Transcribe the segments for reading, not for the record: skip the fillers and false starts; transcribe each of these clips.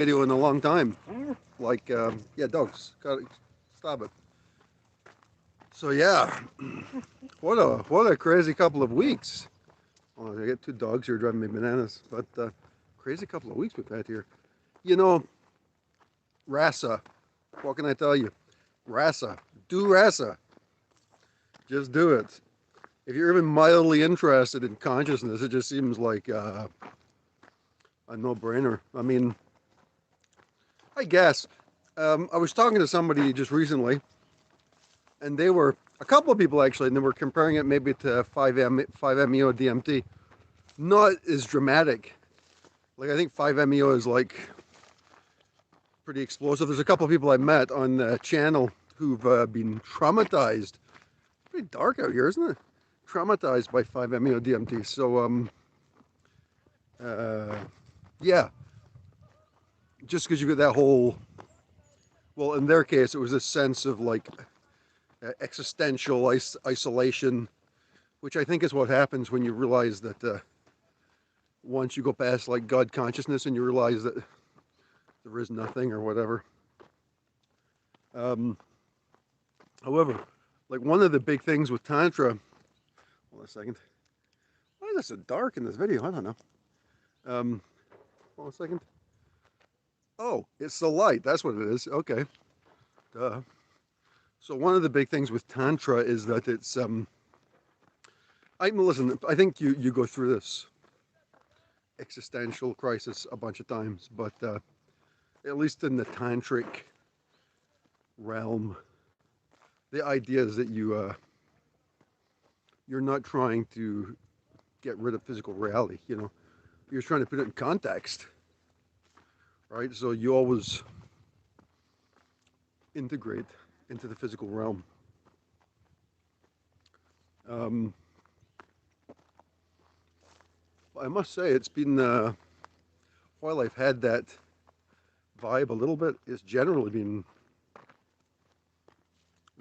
video in a long time. Like, yeah, dogs. Got stop it. So yeah, what a crazy couple of weeks. Oh, I get two dogs here driving me bananas. But crazy couple of weeks we've had here. You know, RASA. What can I tell you? RASA. Do RASA. Just do it. If you're even mildly interested in consciousness, it just seems like a no-brainer. I mean, I guess. I was talking to somebody just recently, and they were a couple of people actually, and they were comparing it maybe to 5-MeO DMT. Not as dramatic. Like I think 5-MeO is like pretty explosive. There's a couple of people I met on the channel who've been traumatized. It's pretty dark out here, isn't it? Traumatized by 5-MeO DMT. So yeah, just because you get that whole, well, in their case, it was a sense of like existential isolation, which I think is what happens when you realize that once you go past like God consciousness and you realize that there is nothing or whatever. However, like one of the big things with Tantra, hold on a second. Why is it so dark in this video? I don't know. Hold on a second. Oh, it's the light. That's what it is. Okay. Duh. So one of the big things with Tantra is that it's listen, I think you go through this existential crisis a bunch of times, but at least in the tantric realm, the idea is that you're not trying to get rid of physical reality, you know. You're trying to put it in context, right? So you always integrate into the physical realm. I must say it's been while I've had that vibe a little bit, it's generally been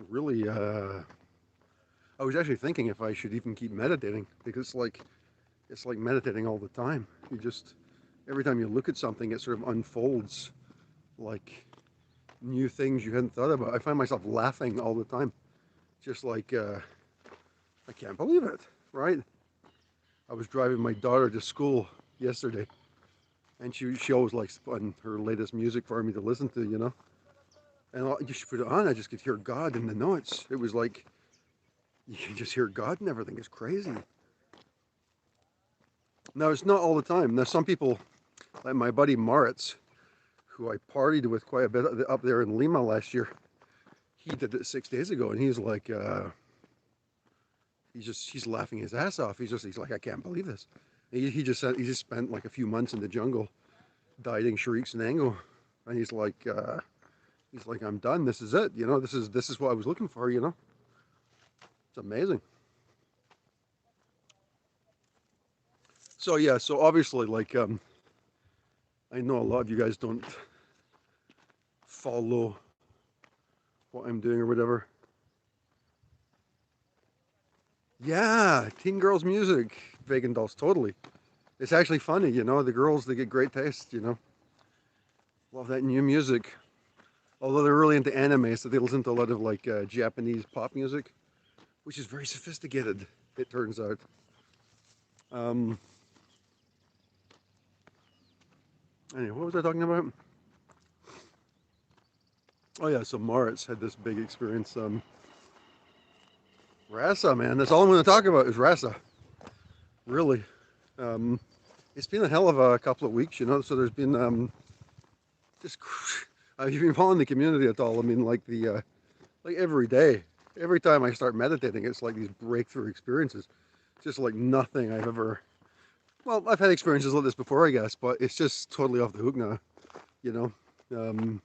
really I was actually thinking if I should even keep meditating, because it's like meditating all the time. You just, every time you look at something, it sort of unfolds like new things you hadn't thought about. I find myself laughing all the time, just like I can't believe it, right? I was driving my daughter to school yesterday, and she always likes on her latest music for me to listen to, you know. And you should put it on. I just could hear God in the notes. It was like you can just hear God and everything. It's crazy. Now it's not all the time. Now some people, like my buddy Moritz, who I partied with quite a bit up there in Lima last year, he did it 6 days ago, and he's like, he's laughing his ass off. He's like, I can't believe this. He just spent like a few months in the jungle, dieting shrieks and ango, and he's like, I'm done. This is it. You know, this is what I was looking for. You know, it's amazing. So yeah, so obviously, like, I know a lot of you guys don't follow what I'm doing or whatever. Yeah, teen girls music, vegan dolls, totally. It's actually funny, you know. The girls, they get great taste, you know. Love that new music. Although they're really into anime, so they listen to a lot of like Japanese pop music, which is very sophisticated, it turns out. Um, anyway, what was I talking about? Oh yeah, so Moritz had this big experience. RASA, man, that's all I'm going to talk about is RASA. Really. It's been a hell of a couple of weeks, you know. So there's been just have you been following the community at all? I mean, like the like every day, every time I start meditating, it's like these breakthrough experiences, just like nothing I've ever. Well, I've had experiences like this before, I guess, but it's just totally off the hook now, you know. And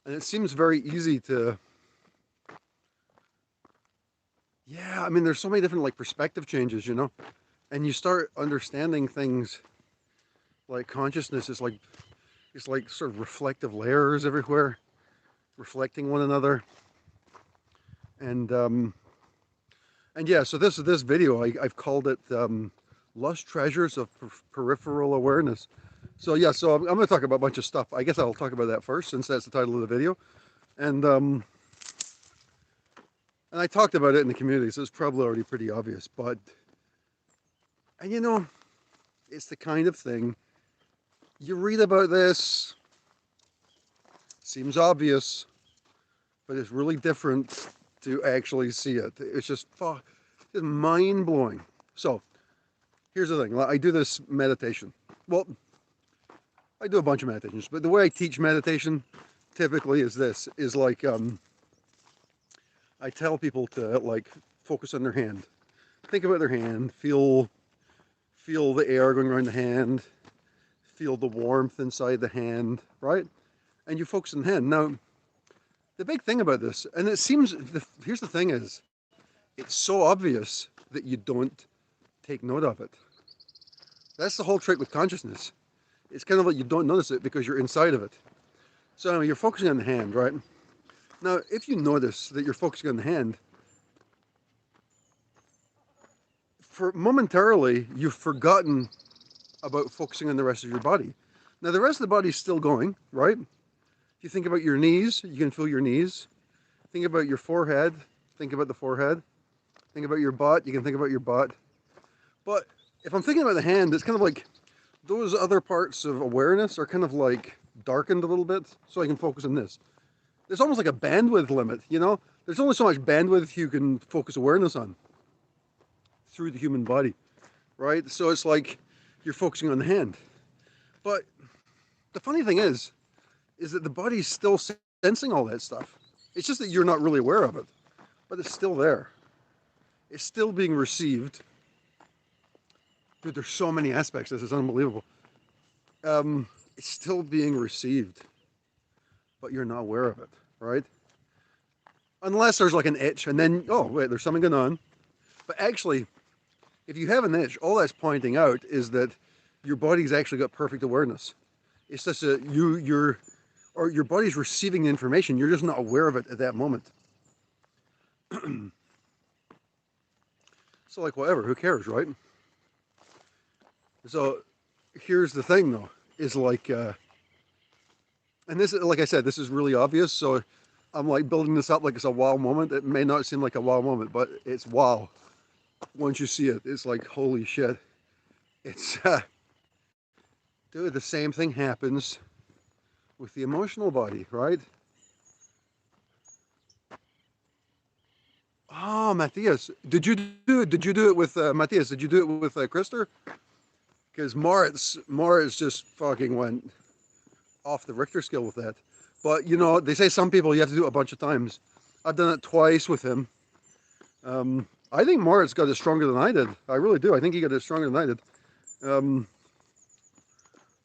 it seems very easy to. Yeah, I mean, there's so many different like perspective changes, you know, and you start understanding things like consciousness is like it's like sort of reflective layers everywhere, reflecting one another, and yeah. So this video I've called it "Lost Treasures of Peripheral Awareness," So yeah, so I'm going to talk about a bunch of stuff. I guess I'll talk about that first, since that's the title of the video. And I talked about it in the community, so it's probably already pretty obvious. But, and you know, it's the kind of thing you read about this, seems obvious, but it's really different to actually see it. It's just mind blowing. So here's the thing: I do this meditation. Well, I do a bunch of meditations, but the way I teach meditation typically is this: is like I tell people to like focus on their hand, think about their hand, feel the air going around the hand, feel the warmth inside the hand, right? And you focus on the hand. Now, the big thing about this, and it seems, here's the thing is, it's so obvious that you don't take note of it. That's the whole trick with consciousness. It's kind of like you don't notice it because you're inside of it. So anyway, you're focusing on the hand, right? Now, if you notice that you're focusing on the hand, for momentarily, you've forgotten about focusing on the rest of your body. Now, the rest of the body's still going, right? If you think about your knees, you can feel your knees. Think about your forehead, think about the forehead. Think about your butt, you can think about your butt. But if I'm thinking about the hand, it's kind of like those other parts of awareness are kind of like darkened a little bit, so I can focus on this. There's almost like a bandwidth limit, you know? There's only so much bandwidth you can focus awareness on through the human body, right? So it's like you're focusing on the hand. But the funny thing is that the body's still sensing all that stuff. It's just that you're not really aware of it, but it's still there. It's still being received. Dude, there's so many aspects. This is unbelievable. It's still being received, but you're not aware of it, right? Unless there's like an itch, and then, oh, wait, there's something going on. But actually, if you have an itch, all that's pointing out is that your body's actually got perfect awareness. It's just that your body's receiving the information. You're just not aware of it at that moment. So like, whatever, who cares, right? So here's the thing though, is like, and this, like I said, this is really obvious. So I'm like building this up like it's a wow moment. It may not seem like a wow moment, but it's wow. Once you see it, it's like, holy shit. It's, dude, the same thing happens with the emotional body, right? Oh, Matthias, did you do it with, Matthias, did you do it with Krister? Because Moritz just fucking went off the Richter scale with that. But, you know, they say some people you have to do it a bunch of times. I've done it twice with him. I think Moritz got it stronger than I did. I really do. I think he got it stronger than I did.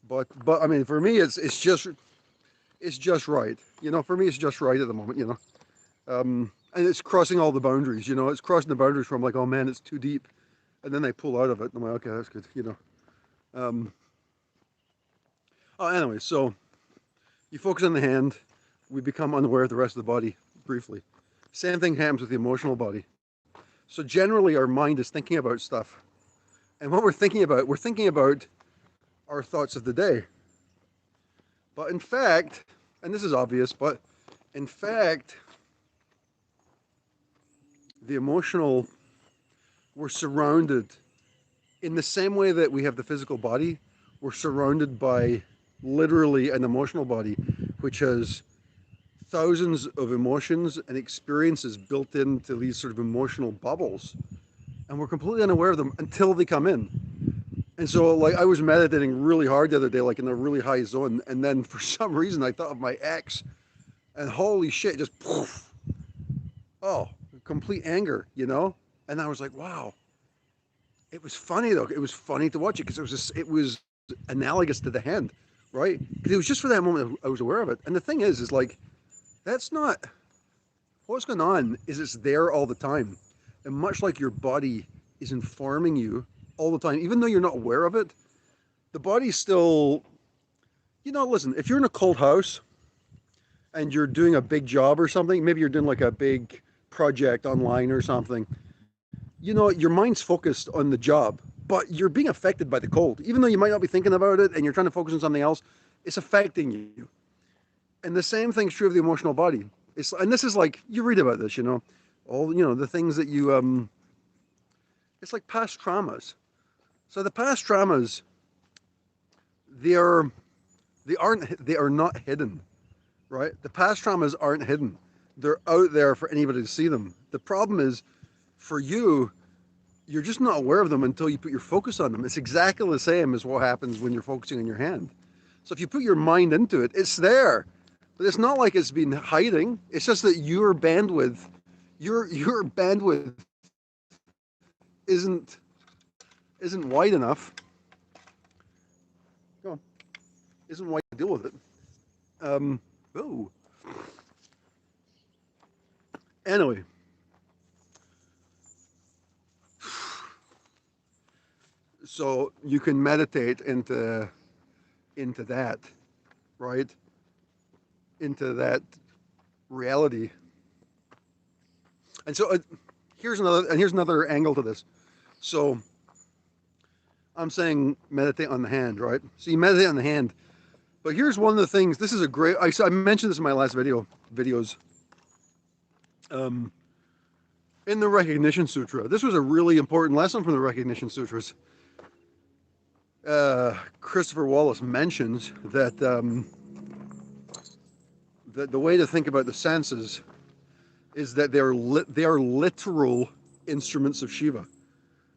But I mean, for me, it's just right. You know, for me, it's just right at the moment, you know. And it's crossing all the boundaries, you know. It's crossing the boundaries from like, oh man, it's too deep. And then they pull out of it. And I'm like, okay, that's good, you know. Oh, anyway, so you focus on the hand, we become unaware of the rest of the body briefly. Same thing happens with the emotional body. So generally our mind is thinking about stuff. And what we're thinking about our thoughts of the day. But in fact, and this is obvious, but in fact, the emotional, we're surrounded in the same way that we have the physical body, we're surrounded by literally an emotional body, which has thousands of emotions and experiences built into these sort of emotional bubbles. And we're completely unaware of them until they come in. And so like I was meditating really hard the other day, like in a really high zone. And then for some reason I thought of my ex and holy shit, just poof. Oh, complete anger, you know? And I was like, wow. It was funny though. It was funny to watch it because it was analogous to the hand, right? Because it was just for that moment I was aware of it. And the thing is like, that's not, what's going on is it's there all the time. And much like your body is informing you all the time, even though you're not aware of it, the body's still, you know, listen, if you're in a cold house and you're doing a big job or something, maybe you're doing like a big project online or something, you know, your mind's focused on the job. but you're being affected by the cold. Even though you might not be thinking about it and you're trying to focus on something else, it's affecting you. And the same thing's true of the emotional body. And this is like, you read about this, all, the things that it's like past traumas. So the past traumas, they are, they are not hidden, right? The past traumas aren't hidden. They're out there for anybody to see them. The problem is, for you, you're just not aware of them until you put your focus on them. It's exactly the same as what happens when you're focusing on your hand. So if you put your mind into it, it's there. But it's not like it's been hiding. It's just that your bandwidth isn't wide enough. Go on. Isn't wide to deal with it. Oh. Anyway. So you can meditate into that, right? Into that reality. And so here's another angle to this. So I'm saying meditate on the hand, right? So you meditate on the hand. But here's one of the things. This is a great. I mentioned this in my last videos. In the Recognition Sutra, this was a really important lesson from the Recognition Sutras. Christopher Wallace mentions that the way to think about the senses is that they are literal instruments of Shiva,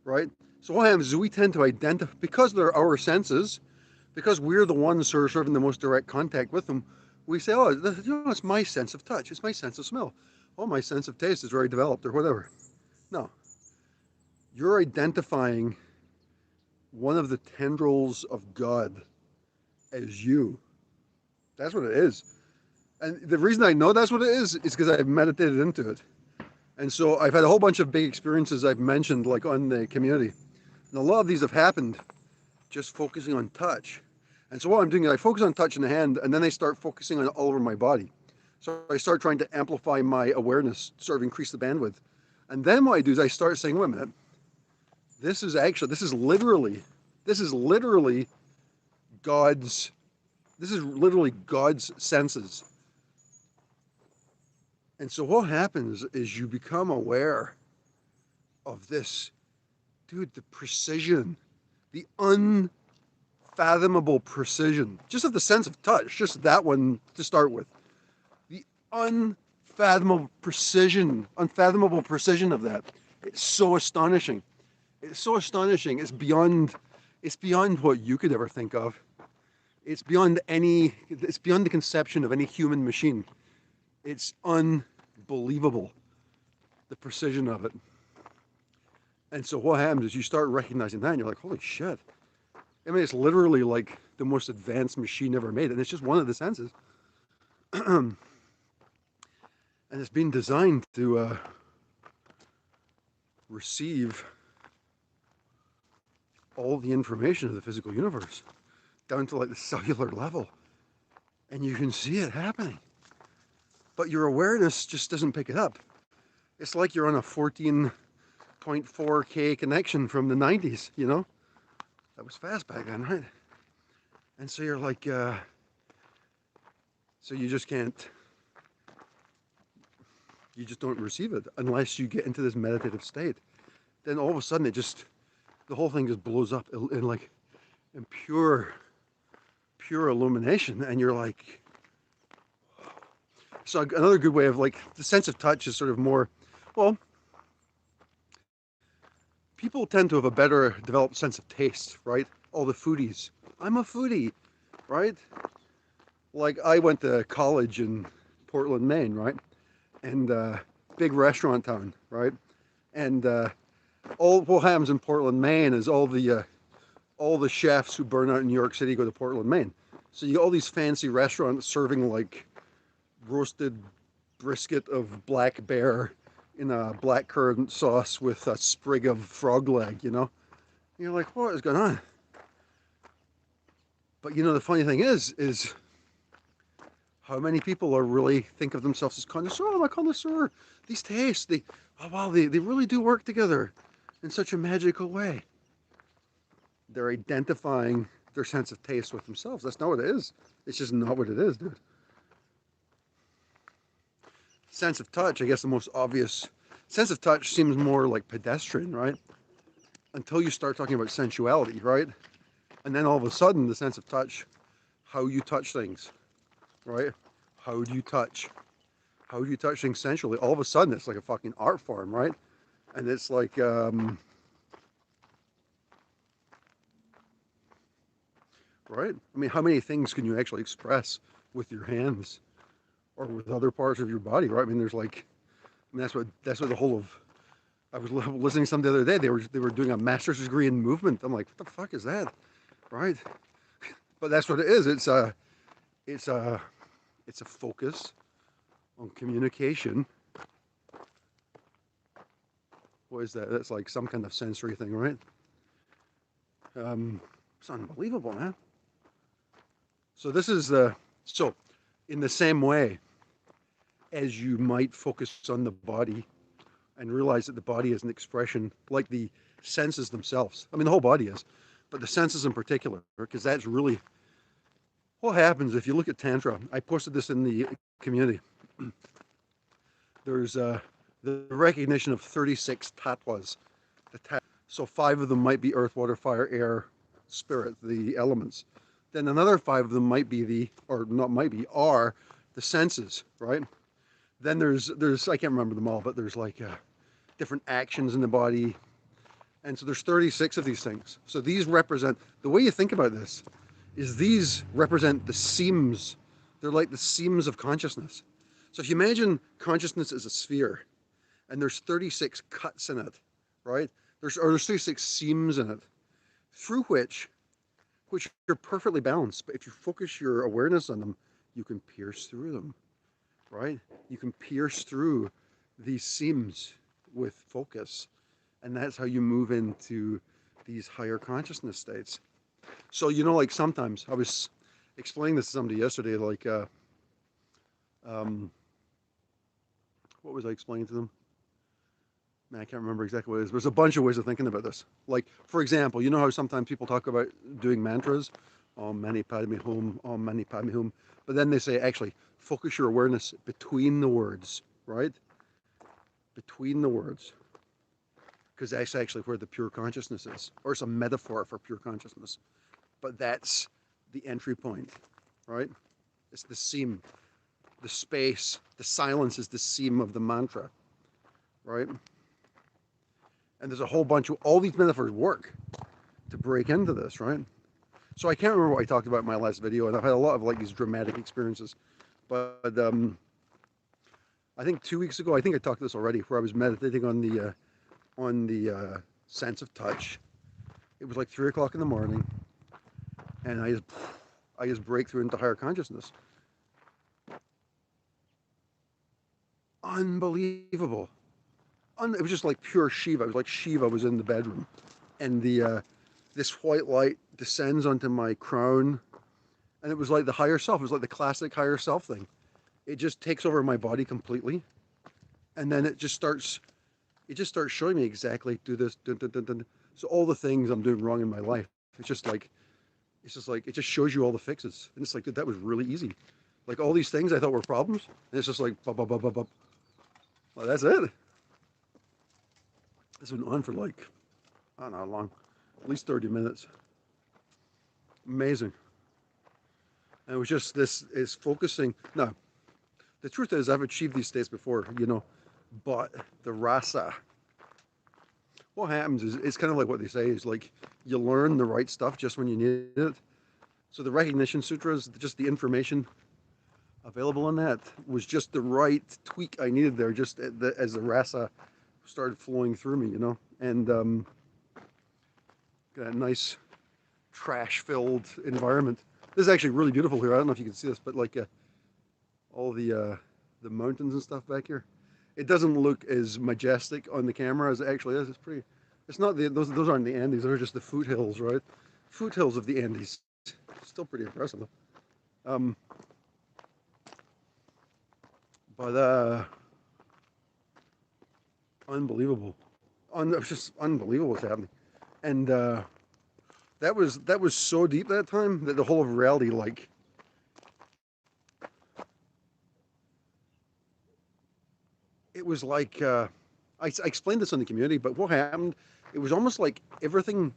right? So what happens is we tend to identify, because they're our senses, because we're the ones who are sort of in the most direct contact with them, we say, oh, it's my sense of touch, it's my sense of smell, oh, my sense of taste is very developed, or whatever. No, you're identifying one of the tendrils of God as you. That's what it is. And the reason I know that's what it is because I've meditated into it. And so I've had a whole bunch of big experiences I've mentioned, like on the community. And a lot of these have happened just focusing on touch. And so what I'm doing is I focus on touch in the hand, and then I start focusing on it all over my body. So I start trying to amplify my awareness, sort of increase the bandwidth. And then what I do is I start saying, wait a minute, this is literally God's senses. And so what happens is you become aware of this, dude, the precision, the unfathomable precision, just of the sense of touch, just that one to start with. The unfathomable precision of that. It's so astonishing. It's so astonishing. It's beyond what you could ever think of. It's beyond the conception of any human machine. It's unbelievable, the precision of it. And so what happens is you start recognizing that, and you're like, holy shit. I mean, it's literally like the most advanced machine ever made, and it's just one of the senses. And it's been designed to receive all the information of the physical universe down to like the cellular level, and you can see it happening, but your awareness just doesn't pick it up. It's like you're on a 14.4K connection from the 90s, that was fast back then, right? And so you're like so you just don't receive it unless you get into this meditative state. Then all of a sudden the whole thing just blows up in pure illumination, and you're like, so another good way of the sense of touch is sort of more, well, people tend to have a better developed sense of taste, right? All the foodies. I'm a foodie, right? Like I went to college in Portland, Maine, right? And big restaurant town, right? And all what happens in Portland, Maine is all the chefs who burn out in New York City go to Portland, Maine. So you get all these fancy restaurants serving like roasted brisket of black bear in a blackcurrant sauce with a sprig of frog leg, And you're like, what is going on? But the funny thing is how many people are really think of themselves as connoisseur. Oh, I'm a connoisseur. These tastes, they really do work together in such a magical way. They're identifying their sense of taste with themselves. That's not what it is. It's just not what it is, dude. Sense of touch, I guess the most obvious. Sense of touch seems more like pedestrian, right? Until you start talking about sensuality, right? And then all of a sudden, the sense of touch, how you touch things, right? How do you touch? How do you touch things sensually? All of a sudden, it's like a fucking art form, right? And it's like, right? I mean, how many things can you actually express with your hands or with other parts of your body, right? I mean, there's like, I mean, that's what the whole of. I was listening to some the other day. They were doing a master's degree in movement. I'm like, what the fuck is that, right? But that's what it is. It's a it's a focus on communication. What is that? That's like some kind of sensory thing, right? It's unbelievable, man. So this is so in the same way as you might focus on the body and realize that the body is an expression like the senses themselves. I mean, the whole body is, but the senses in particular, because that's really what happens if you look at Tantra. I posted this in the community. There's the recognition of 36 tattvas. So 5 of them might be earth, water, fire, air, spirit, the elements. Then another 5 of them might be or not might be, are the senses, right? Then there's I can't remember them all, but there's like different actions in the body. And so there's 36 of these things. So these represent, the way you think about this is these represent the seams. They're like the seams of consciousness. So if you imagine consciousness as a sphere and there's 36 cuts in it, right? There's 36 seams in it through which are perfectly balanced. But if you focus your awareness on them, you can pierce through them, right? You can pierce through these seams with focus. And that's how you move into these higher consciousness states. So, like sometimes I was explaining this to somebody yesterday, like, what was I explaining to them? Man, I can't remember exactly what it is. There's a bunch of ways of thinking about this. Like, for example, you know how sometimes people talk about doing mantras, Om Mani Padme Hum, Om Mani Padme Hum, but then they say, actually, focus your awareness between the words, right? Between the words. Because that's actually where the pure consciousness is, or it's a metaphor for pure consciousness. But that's the entry point, right? It's the seam, the space, the silence is the seam of the mantra, right? And there's a whole bunch of, all these metaphors work to break into this, right? So I can't remember what I talked about in my last video, and I've had a lot of like these dramatic experiences. But I think 2 weeks ago, I think I talked this already, where I was meditating on the sense of touch. It was like 3 o'clock in the morning, and I just break through into higher consciousness. Unbelievable. It was just like pure Shiva. It was like Shiva was in the bedroom, and this white light descends onto my crown, and it was like the higher self. It was like the classic higher self thing. It just takes over my body completely, and then it just starts showing me exactly do this. Dun, dun, dun, dun. So all the things I'm doing wrong in my life, it's just like it just shows you all the fixes, and it's like, dude, that was really easy. Like all these things I thought were problems, and it's just like, bub, bub, bub, bub, bub. Well, that's it. This went on for like, I don't know how long, at least 30 minutes. Amazing. And it was just, this is focusing. No, the truth is I've achieved these states before, but the RASA, what happens is, it's kind of like what they say is like, you learn the right stuff just when you need it. So the recognition sutras, just the information available in that was just the right tweak I needed there, just as the RASA started flowing through me, and got a nice trash-filled environment. This is actually really beautiful here. I don't know if you can see this, but like all the mountains and stuff back here. It doesn't look as majestic on the camera as it actually is. It's pretty. It's not those aren't the Andes. Those are just the foothills, right? Foothills of the Andes. Still pretty impressive though. But unbelievable. It's just unbelievable what's happening. And that was so deep that time that the whole of reality, like, it was like, I explained this in the community, but what happened, it was almost like everything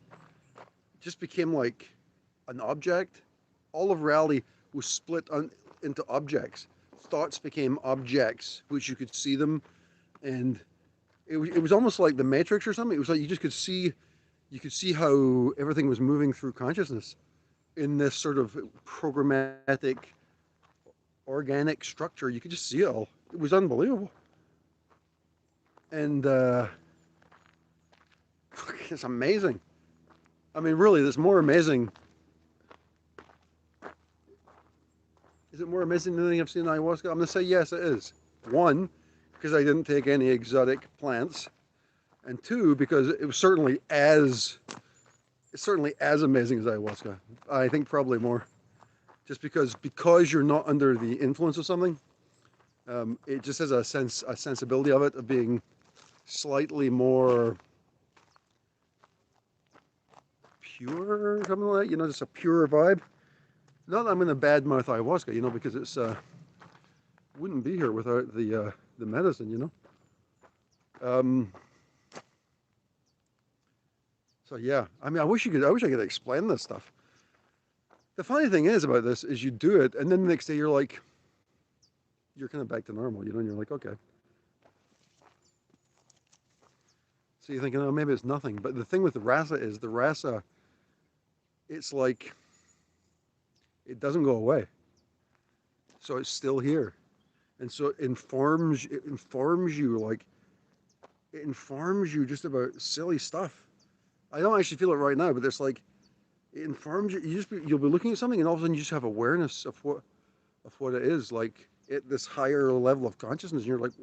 just became like an object. All of reality was split into objects. Thoughts became objects, which you could see them, and it was almost like the Matrix or something. It was like you could see how everything was moving through consciousness in this sort of programmatic, organic structure. You could just see it all. It was unbelievable, and it's amazing. I mean, really, it's more amazing. Is it more amazing than anything I've seen in ayahuasca? I'm going to say yes, it is. One, because I didn't take any exotic plants, and two, because it was certainly as amazing as ayahuasca. I think probably more, just because you're not under the influence of something. It just has a sensibility of it of being slightly more pure, something like that. You know, just a pure vibe. Not that I'm going to badmouth ayahuasca, you know, because it's wouldn't be here without the medicine, you know. So yeah, I mean, I wish I could explain this stuff. The funny thing is about this is you do it, and then the next day you're like, you're kind of back to normal, you know, and you're like, okay. So you're thinking, oh, maybe it's nothing. But the thing with the RASA is the RASA, it's like, it doesn't go away. So it's still here. And so it informs you, like, it informs you just about silly stuff. I don't actually feel it right now, but it's like, it informs you. You'll be looking at something, and all of a sudden you just have awareness of what it is, like at this higher level of consciousness. And you're like,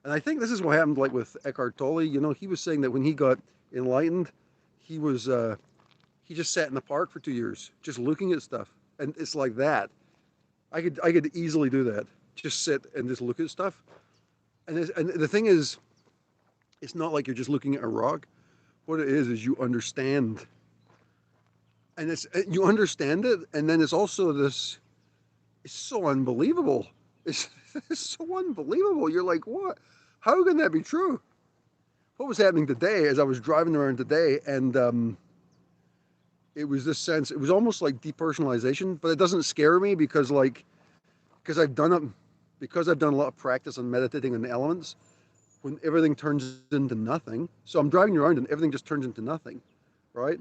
and I think this is what happened, like with Eckhart Tolle. You know, he was saying that when he got enlightened, he was he just sat in the park for 2 years, just looking at stuff, and it's like that. I could easily do that. Just sit and just look at stuff. And the thing is, it's not like you're just looking at a rock. What it is you understand, and you understand it, and then it's also this. It's so unbelievable. It's, it's so unbelievable. You're like, what? How can that be true? What was happening today as I was driving around today, and it was this sense. It was almost like depersonalization, but it doesn't scare me because because I've done it, because I've done a lot of practice on meditating on the elements. When everything turns into nothing, so I'm driving around and everything just turns into nothing, right?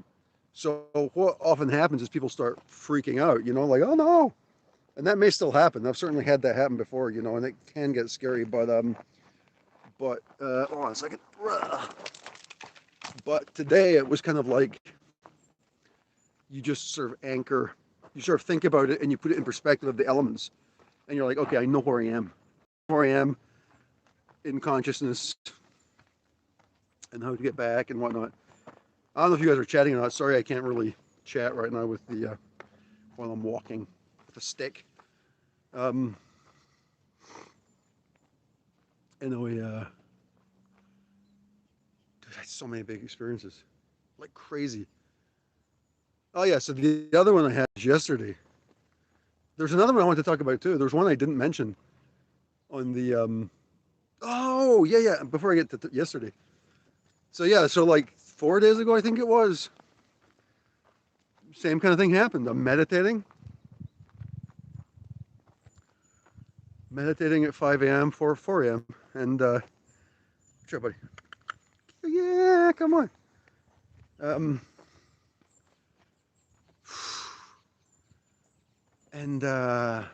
So what often happens is people start freaking out, you know, like, oh no, and that may still happen. I've certainly had that happen before, you know, and it can get scary. But hold on a second. But today it was kind of like you just sort of anchor, you sort of think about it and you put it in perspective of the elements, and you're like, okay, I know where I am, in consciousness, and how to get back and whatnot. I don't know if you guys are chatting or not. Sorry, I can't really chat right now with the while I'm walking with a stick. Anyway, dude, I had so many big experiences, like crazy. Oh yeah, so the other one I had yesterday. There's another one I want to talk about too. There's one I didn't mention on the Oh yeah, yeah. Before I get to yesterday. So yeah, so like 4 days ago, I think it was. Same kind of thing happened. I'm meditating at 5 a.m. for 4 a.m. And sure, buddy. Yeah, come on. Um, and I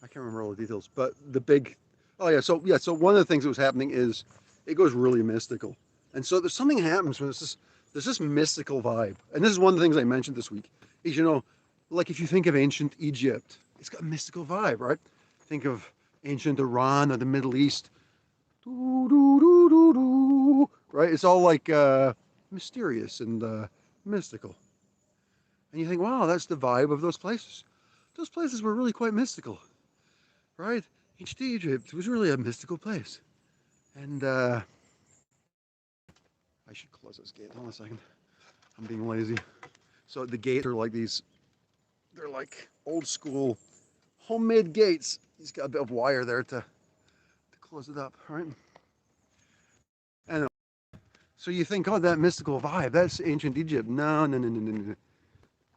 can't remember all the details, but the big. Oh yeah, so one of the things that was happening is it goes really mystical, and so there's something happens when there's this mystical vibe, and this is one of the things I mentioned this week. Is, you know, like if you think of ancient Egypt, it's got a mystical vibe, right? Think of ancient Iran or the Middle East. Doo, doo, doo, doo, doo, right? It's all like mysterious and mystical. And you think, wow, that's the vibe of those places. Those places were really quite mystical, right? Ancient Egypt was really a mystical place. And I should close this gate. Hold on a second. I'm being lazy. So the gates are like these, they're like old school homemade gates. He's got a bit of wire there to close it up, right? And so you think, oh, that mystical vibe, that's ancient Egypt. No, no, no, no, no, no.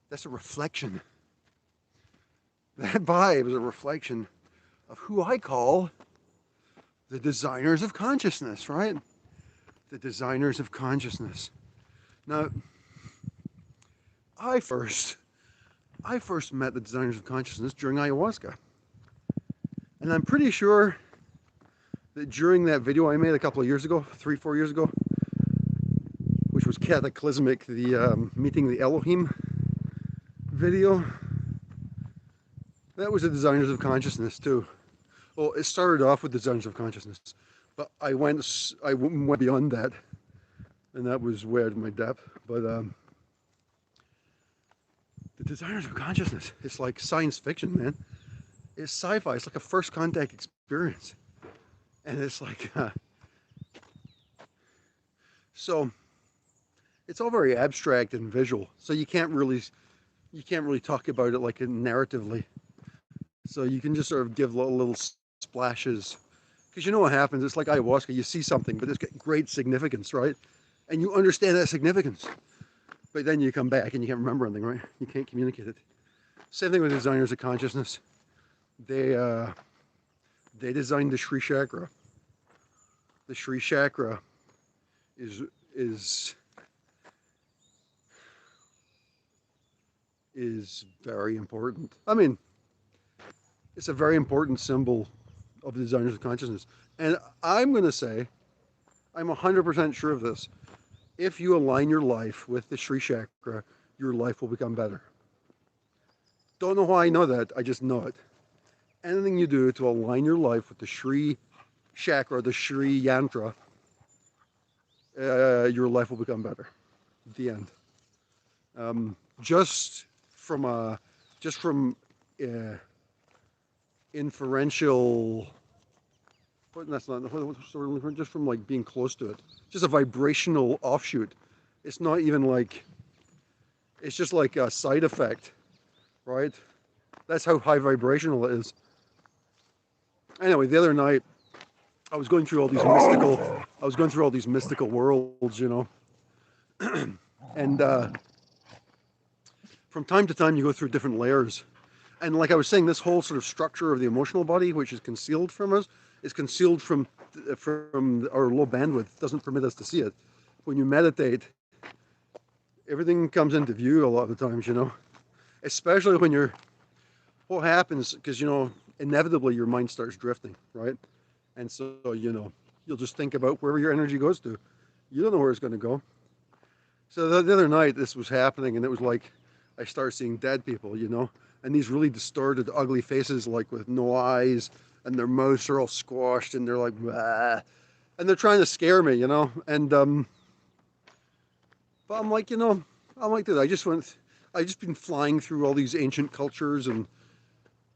That's a reflection. That vibe is a reflection of who I call the designers of consciousness, right? The designers of consciousness. Now, I first met the designers of consciousness during ayahuasca. And I'm pretty sure that during that video I made a couple of years ago, 3-4 years ago, which was cataclysmic, the meeting the Elohim video, that was the designers of consciousness too. Well, it started off with designers of consciousness, but I went beyond that, and that was way out of my depth. But the designers of consciousness, it's like science fiction, man. It's sci-fi. It's like a first contact experience, and it's like so. It's all very abstract and visual, so you can't really talk about it like narratively. So you can just sort of give little splashes, because you know what happens. It's like ayahuasca. You see something, but it's got great significance, right? And you understand that significance, but then you come back and you can't remember anything, right? You can't communicate it. Same thing with designers of consciousness. They designed the Sri Chakra. The Sri Chakra is very important. I mean, it's a very important symbol of the designers of consciousness. And I'm going to say, I'm 100% sure of this. If you align your life with the Sri Chakra, your life will become better. Don't know why I know that, I just know it. Anything you do to align your life with the Sri Chakra, the Sri Yantra, your life will become better. The end. Just from inferential, that's not just from like being close to it, just a vibrational offshoot. It's not even like, it's just like a side effect, right? That's how high vibrational it is. Anyway, the other night I was going through all these mystical worlds, you know. And from time to time you go through different layers. And like I was saying, this whole sort of structure of the emotional body, which is concealed from us, is concealed from our low bandwidth, doesn't permit us to see it. When you meditate, everything comes into view a lot of the times, you know. Especially when what happens, because, you know, inevitably your mind starts drifting, right? And so, you know, you'll just think about wherever your energy goes to. You don't know where it's going to go. So the other night this was happening, and it was like I started seeing dead people, you know, and these really distorted, ugly faces, like with no eyes, and their mouths are all squashed, and they're like, bah, and they're trying to scare me, you know. And but I'm like, you know, dude, I just been flying through all these ancient cultures and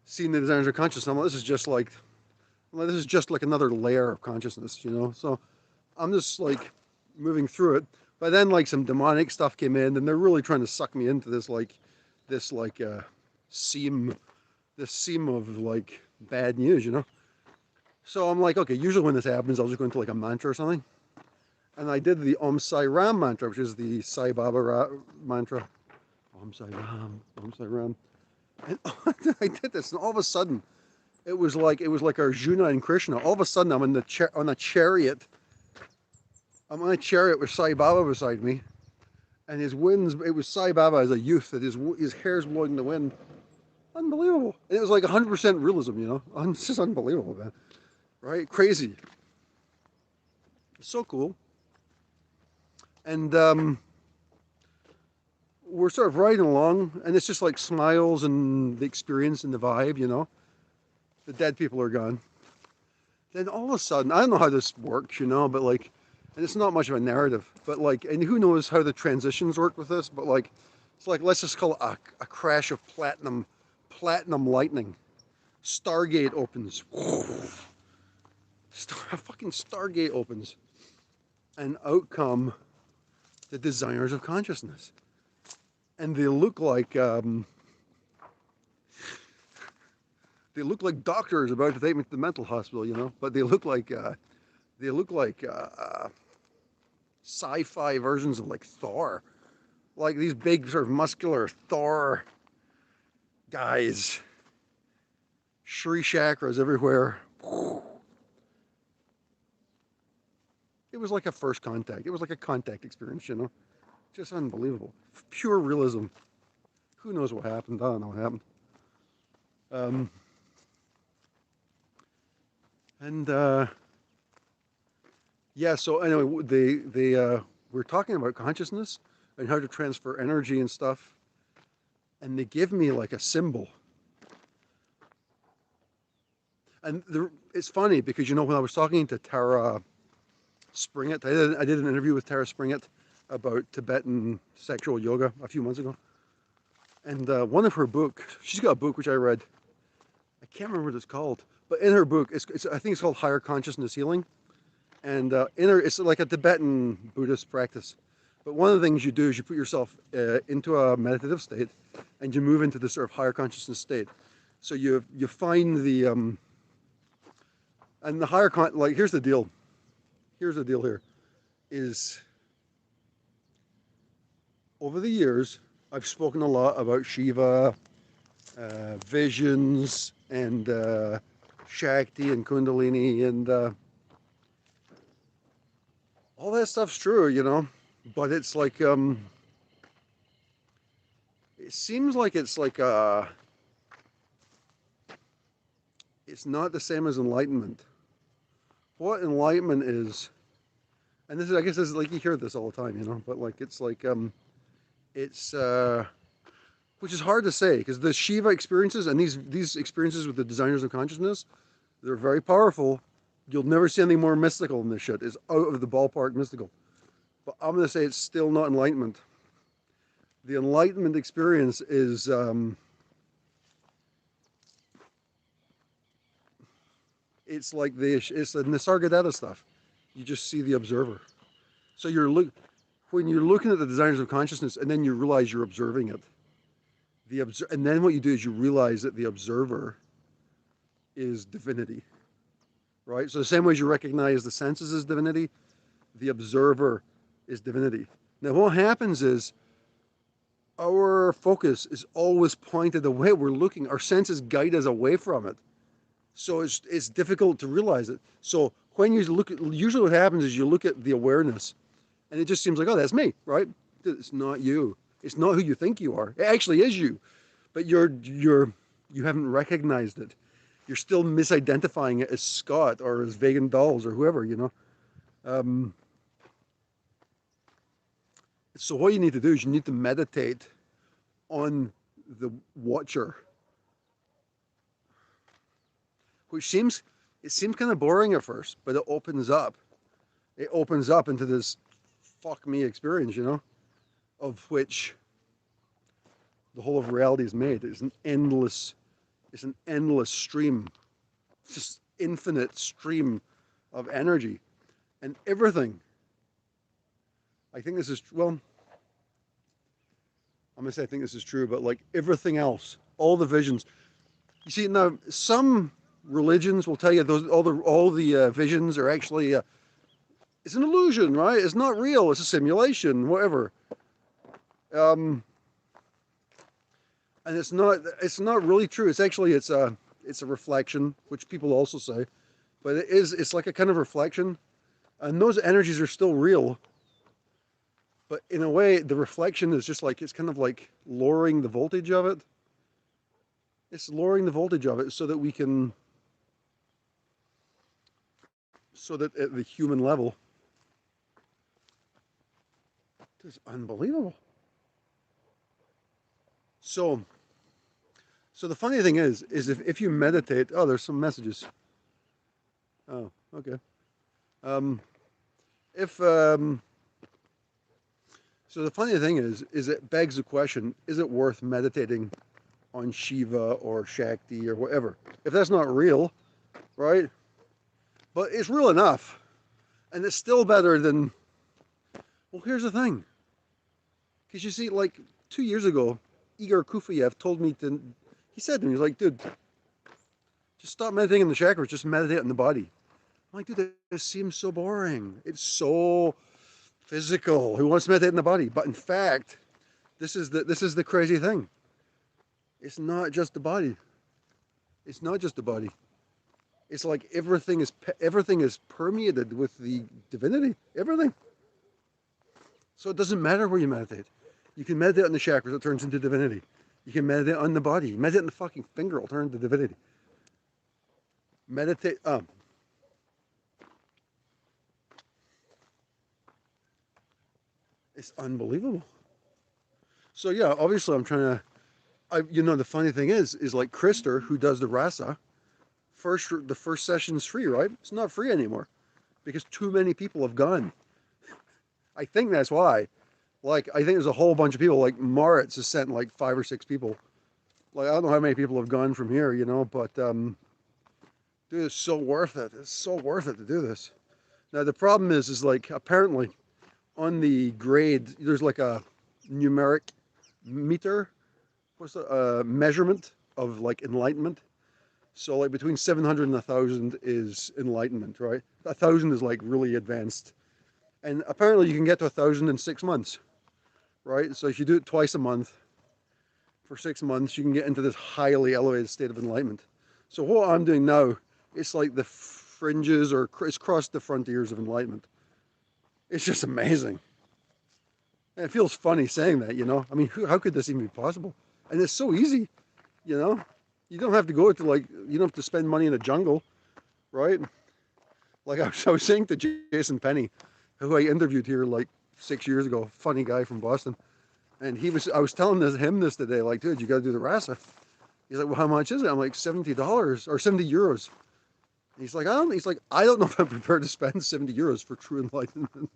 seeing the designers of consciousness. I'm like, this is just like another layer of consciousness, you know. So I'm just like moving through it. But then like some demonic stuff came in, and they're really trying to suck me into this seam of like bad news, you know. So I'm like, okay, usually when this happens, I'll just go into like a mantra or something. And I did the Om Sai Ram mantra, which is the Sai Baba mantra. Om Sai Ram, Om Sai Ram. And I did this, and all of a sudden, it was like Arjuna and Krishna. All of a sudden, I'm on a chariot. I'm on a chariot with Sai Baba beside me, and his winds. It was Sai Baba as a youth, that his hair's blowing in the wind. Unbelievable. And it was like 100% realism, you know. It's just unbelievable, man. Right? Crazy. It's so cool. And we're sort of riding along, and it's just like smiles and the experience and the vibe, you know. The dead people are gone. Then all of a sudden, I don't know how this works, you know, but like, and it's not much of a narrative, but like, and who knows how the transitions work with this, but like, it's like, let's just call it a crash of platinum lightning. Stargate opens. A fucking Stargate opens. And out come the designers of consciousness. And they look like doctors about to take me to the mental hospital, you know. But they look like sci-fi versions of like Thor, like these big sort of muscular Thor guys, Shri chakras everywhere. It was like a first contact. It was like a contact experience, you know. Just unbelievable. Pure realism. Who knows what happened? I don't know what happened. Yeah, so anyway, they we're talking about consciousness and how to transfer energy and stuff. And they give me like a symbol. And it's funny because, you know, when I was talking to Tara Springett, I did an interview with Tara Springett about Tibetan sexual yoga a few months ago. And one of her books, she's got a book which I read. I can't remember what it's called, but in her book, I think it's called Higher Consciousness Healing. And it's like a Tibetan Buddhist practice. But one of the things you do is you put yourself into a meditative state, and you move into this sort of higher consciousness state. So you find the and the higher like here's the deal. Here's the deal here, is over the years I've spoken a lot about Shiva, visions, and Shakti and Kundalini, and all that stuff's true, you know. But it's like it seems like it's like it's not the same as enlightenment. What enlightenment is, and this is, I guess, this is like you hear this all the time, you know. But like it's like it's which is hard to say because the Shiva experiences and these experiences with the designers of consciousness, they're very powerful. You'll never see anything more mystical than this shit. It's out of the ballpark mystical. But I'm going to say it's still not enlightenment. The enlightenment experience is it's like it's the Nisargadatta stuff. You just see the observer. So when you're looking at the designers of consciousness, and then you realize you're observing it. And then what you do is you realize that the observer is divinity, right? So the same way as you recognize the senses as divinity, the observer is divinity. Now what happens is our focus is always pointed away. Our senses guide us away from it. So it's difficult to realize it. So when you usually what happens is you look at the awareness and it just seems like, oh, that's me, right? It's not you. It's not who you think you are. It actually is you, but you haven't recognized it. You're still misidentifying it as Scott or as Vegan Dolls or whoever, you know. So what you need to do is you need to meditate on the watcher, which seems kind of boring at first, but it opens up. It opens up into this fuck me experience, you know, of which the whole of reality is made. It's an endless stream. It's just infinite stream of energy and everything. I think this is, well, I'm gonna say I think this is true, but like everything else, all the visions. You see, now some religions will tell you all the visions are actually it's an illusion, right? It's not real. It's a simulation, whatever. And it's not really true. It's actually it's a reflection, which people also say, but it's like a kind of reflection, and those energies are still real. But in a way, the reflection is just like, it's kind of like lowering the voltage of it. It's lowering the voltage of it so that we can, so that at the human level, it's unbelievable. So the funny thing is if you meditate, oh, there's some messages. Oh, okay. So the funny thing is it begs the question, is it worth meditating on Shiva or Shakti or whatever? If that's not real, right? But it's real enough. And it's still better than, well, here's the thing. Because you see, like 2 years ago, Igor Kufayev told me to, he said to me, he's like, dude, just stop meditating in the chakras, just meditate on the body. I'm like, dude, this seems so boring. It's so physical. Who wants to meditate in the body? But in fact, this is the crazy thing. It's not just the body. It's not just the body. It's like everything is permeated with the divinity. Everything. So it doesn't matter where you meditate. You can meditate on the chakras, it turns into divinity. You can meditate on the body. Meditate on the fucking finger, it'll turn into divinity. Meditate. It's unbelievable. So yeah, obviously I'm trying to. The funny thing is like Krister, who does the RASA, the first session is free, right? It's not free anymore because too many people have gone. I think that's why. Like, I think there's a whole bunch of people. Like Moritz has sent like 5 or 6 people. Like, I don't know how many people have gone from here, but dude, it's so worth it. It's so worth it to do this. Now the problem is like apparently on the grade there's like a numeric meter. What's the measurement of like enlightenment? So like between 700 and 1,000 is enlightenment, right? 1,000 is like really advanced, and apparently you can get to 1,000 in 6 months, right? So if you do it twice a month for 6 months, you can get into this highly elevated state of enlightenment. So what I'm doing now, it's like the fringes or it's crossed the frontiers of enlightenment. It's just amazing. And it feels funny saying that, I mean, how could this even be possible? And it's so easy, you know. You don't have to go to you don't have to spend money in a jungle, right? Like I was saying to Jason Penny, who I interviewed here like 6 years ago, funny guy from Boston, and I was telling him this today, like, dude, you got to do the RASA. He's like, well, how much is it? I'm like, $70 or 70 euros. And he's like, I don't know if I'm prepared to spend 70 euros for true enlightenment.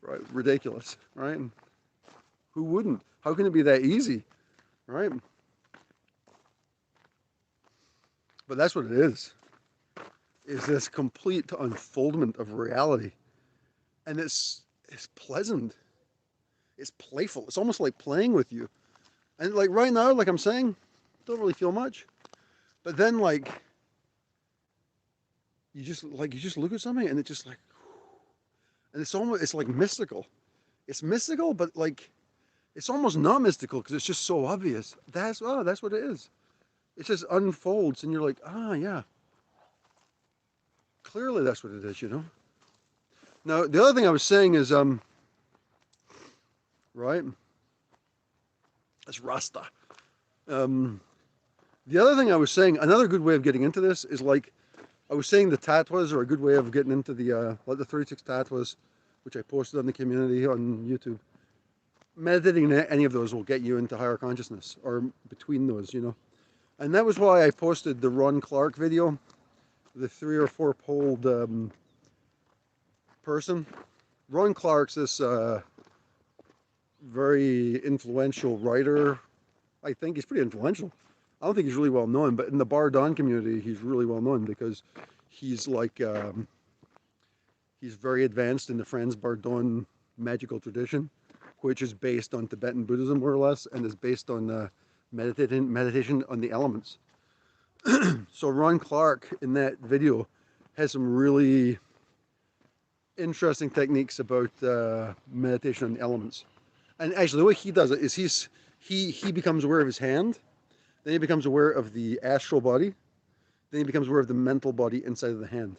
Right? Ridiculous, right? Who wouldn't? How can it be that easy, right? But that's what it is this complete unfoldment of reality. And it's pleasant. It's playful. It's almost like playing with you. And like right now, like I'm saying, don't really feel much. But then like you just look at something and it's just like, and it's like mystical. It's mystical, but like it's almost not mystical because it's just so obvious. That's what it is. It just unfolds and you're like, yeah. Clearly that's what it is, Now the other thing I was saying is right? That's Rasta. The other thing I was saying, another good way of getting into this is like I was saying the tatwas are a good way of getting into the like the 36 tatwas, which I posted on the community on YouTube. Meditating any of those will get you into higher consciousness or between those, And that was why I posted the Rawn Clark video, the 3 or 4 poled person. Rawn Clark's this very influential writer. I think he's pretty influential. I don't think he's really well known, but in the Bardon community, he's really well known because he's like he's very advanced in the Franz Bardon magical tradition, which is based on Tibetan Buddhism more or less, and is based on meditation on the elements. So Rawn Clark in that video has some really interesting techniques about meditation on the elements. And actually the way he does it is he becomes aware of his hand, then he becomes aware of the astral body, then he becomes aware of the mental body inside of the hand.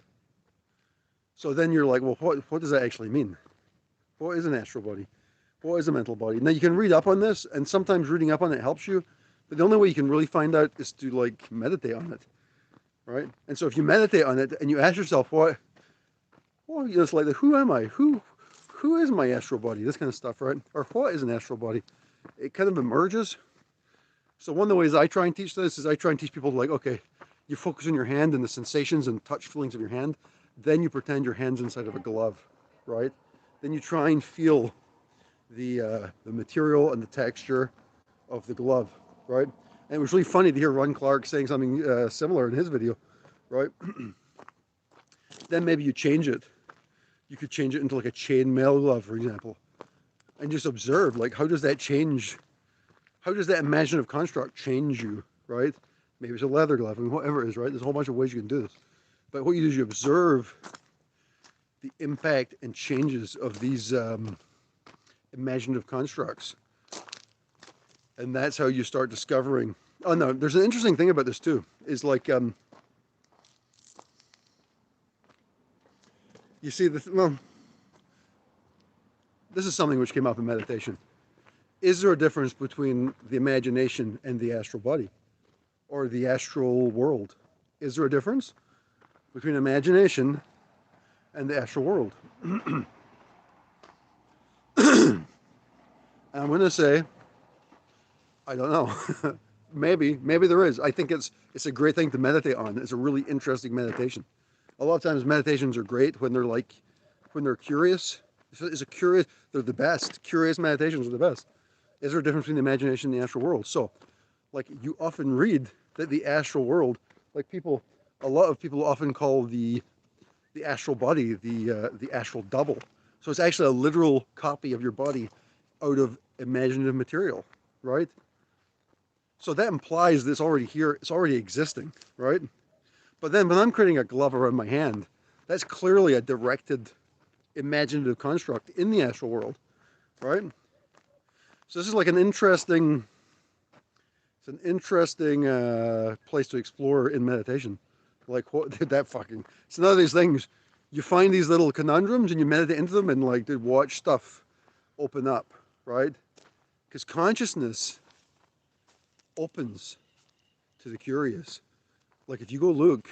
So then you're like, well, what does that actually mean? What is an astral body? What is a mental body? Now you can read up on this, and sometimes reading up on it helps you, but the only way you can really find out is to like meditate on it, right? And so if you meditate on it and you ask yourself, it's like, who am I? Who is my astral body? This kind of stuff, right? Or what is an astral body? It kind of emerges. So one of the ways I try and teach this is I try and teach people like, okay, you focus on your hand and the sensations and touch feelings of your hand. Then you pretend your hand's inside of a glove, right? Then you try and feel the material and the texture of the glove, right? And it was really funny to hear Rawn Clark saying something similar in his video, right? Then maybe you change it. You could change it into like a chainmail glove, for example, and just observe, like, how does that change? How does that imaginative construct change you, right? Maybe it's a leather glove, I mean, whatever it is, right? There's a whole bunch of ways you can do this. But what you do is you observe the impact and changes of these imaginative constructs. And that's how you start discovering. Oh, no, there's an interesting thing about this, too, is like, you see, well, this is something which came up in meditation. Is there a difference between the imagination and the astral body or the astral world? Is there a difference between imagination and the astral world? And I'm going to say, I don't know. maybe there is. I think it's a great thing to meditate on. It's a really interesting meditation. A lot of times meditations are great when they're curious. It's a curious. They're the best. Curious meditations are the best. Is there a difference between the imagination and the astral world? So, like, you often read that the astral world, like, a lot of people often call the astral body the astral double. So it's actually a literal copy of your body out of imaginative material, right? So that implies that it's already here, it's already existing, right? But then when I'm creating a glove around my hand, that's clearly a directed imaginative construct in the astral world, right? So this is like an interesting place to explore in meditation. Like, what did that fucking? It's none of these things. You find these little conundrums and you meditate into them and, like, watch stuff open up, right? Because consciousness opens to the curious. Like, if you go look,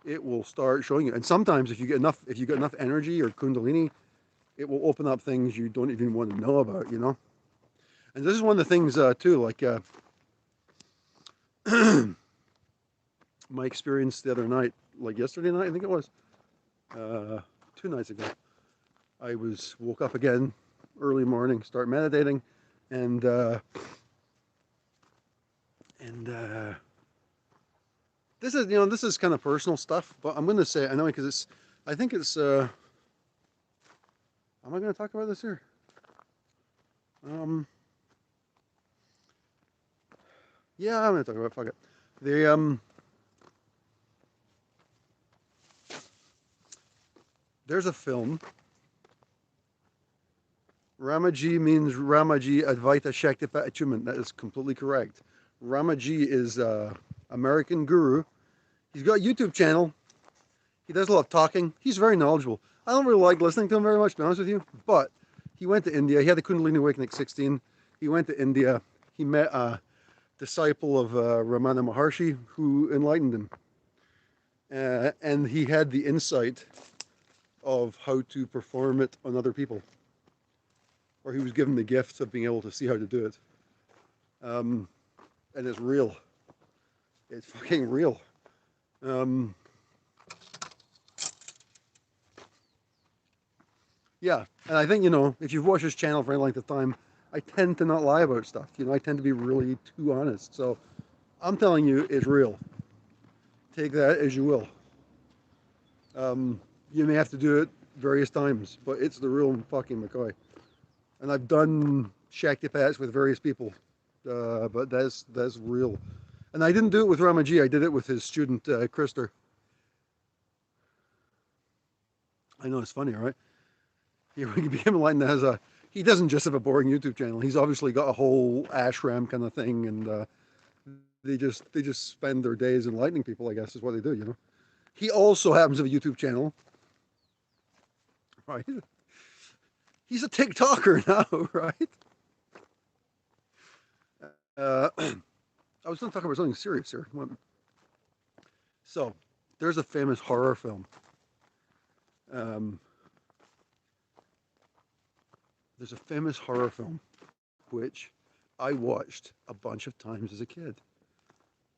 it will start showing you. And sometimes if you get enough energy or kundalini, it will open up things you don't even want to know about, you know? And this is one of the things too, like my experience the other night, like yesterday night, I think it was, 2 nights ago. I woke up again early morning, start meditating, and this is kind of personal stuff, but I'm going to say, I know, because I think it's, am I going to talk about this here? Yeah, I'm going to talk about it, fuck it. There's a film. Ramaji means Ramaji Advaita Shaktipat Achievement. That is completely correct. Ramaji is American guru. He's got a YouTube channel. He does a lot of talking. He's very knowledgeable. I don't really like listening to him very much, to be honest with you, but he went to India. He had the Kundalini Awakening at 16. He went to India. He met a disciple of Ramana Maharshi who enlightened him. And he had the insight of how to perform it on other people. Or he was given the gift of being able to see how to do it. And it's real. It's fucking real. Yeah, and I think, if you've watched this channel for any length of time, I tend to not lie about stuff. I tend to be really too honest. So I'm telling you, it's real. Take that as you will. You may have to do it various times, but it's the real fucking McCoy. And I've done Shaktipats with various people, but that's real. And I didn't do it with Ramaji. I did it with his student, Krister. I know, it's funny, right? He became enlightened he doesn't just have a boring YouTube channel. He's obviously got a whole ashram kind of thing, and they just spend their days enlightening people, I guess, is what they do, He also happens to have a YouTube channel, right? He's a TikToker now, right? I was going to talk about something serious here. So, there's a famous horror film. There's a famous horror film which I watched a bunch of times as a kid.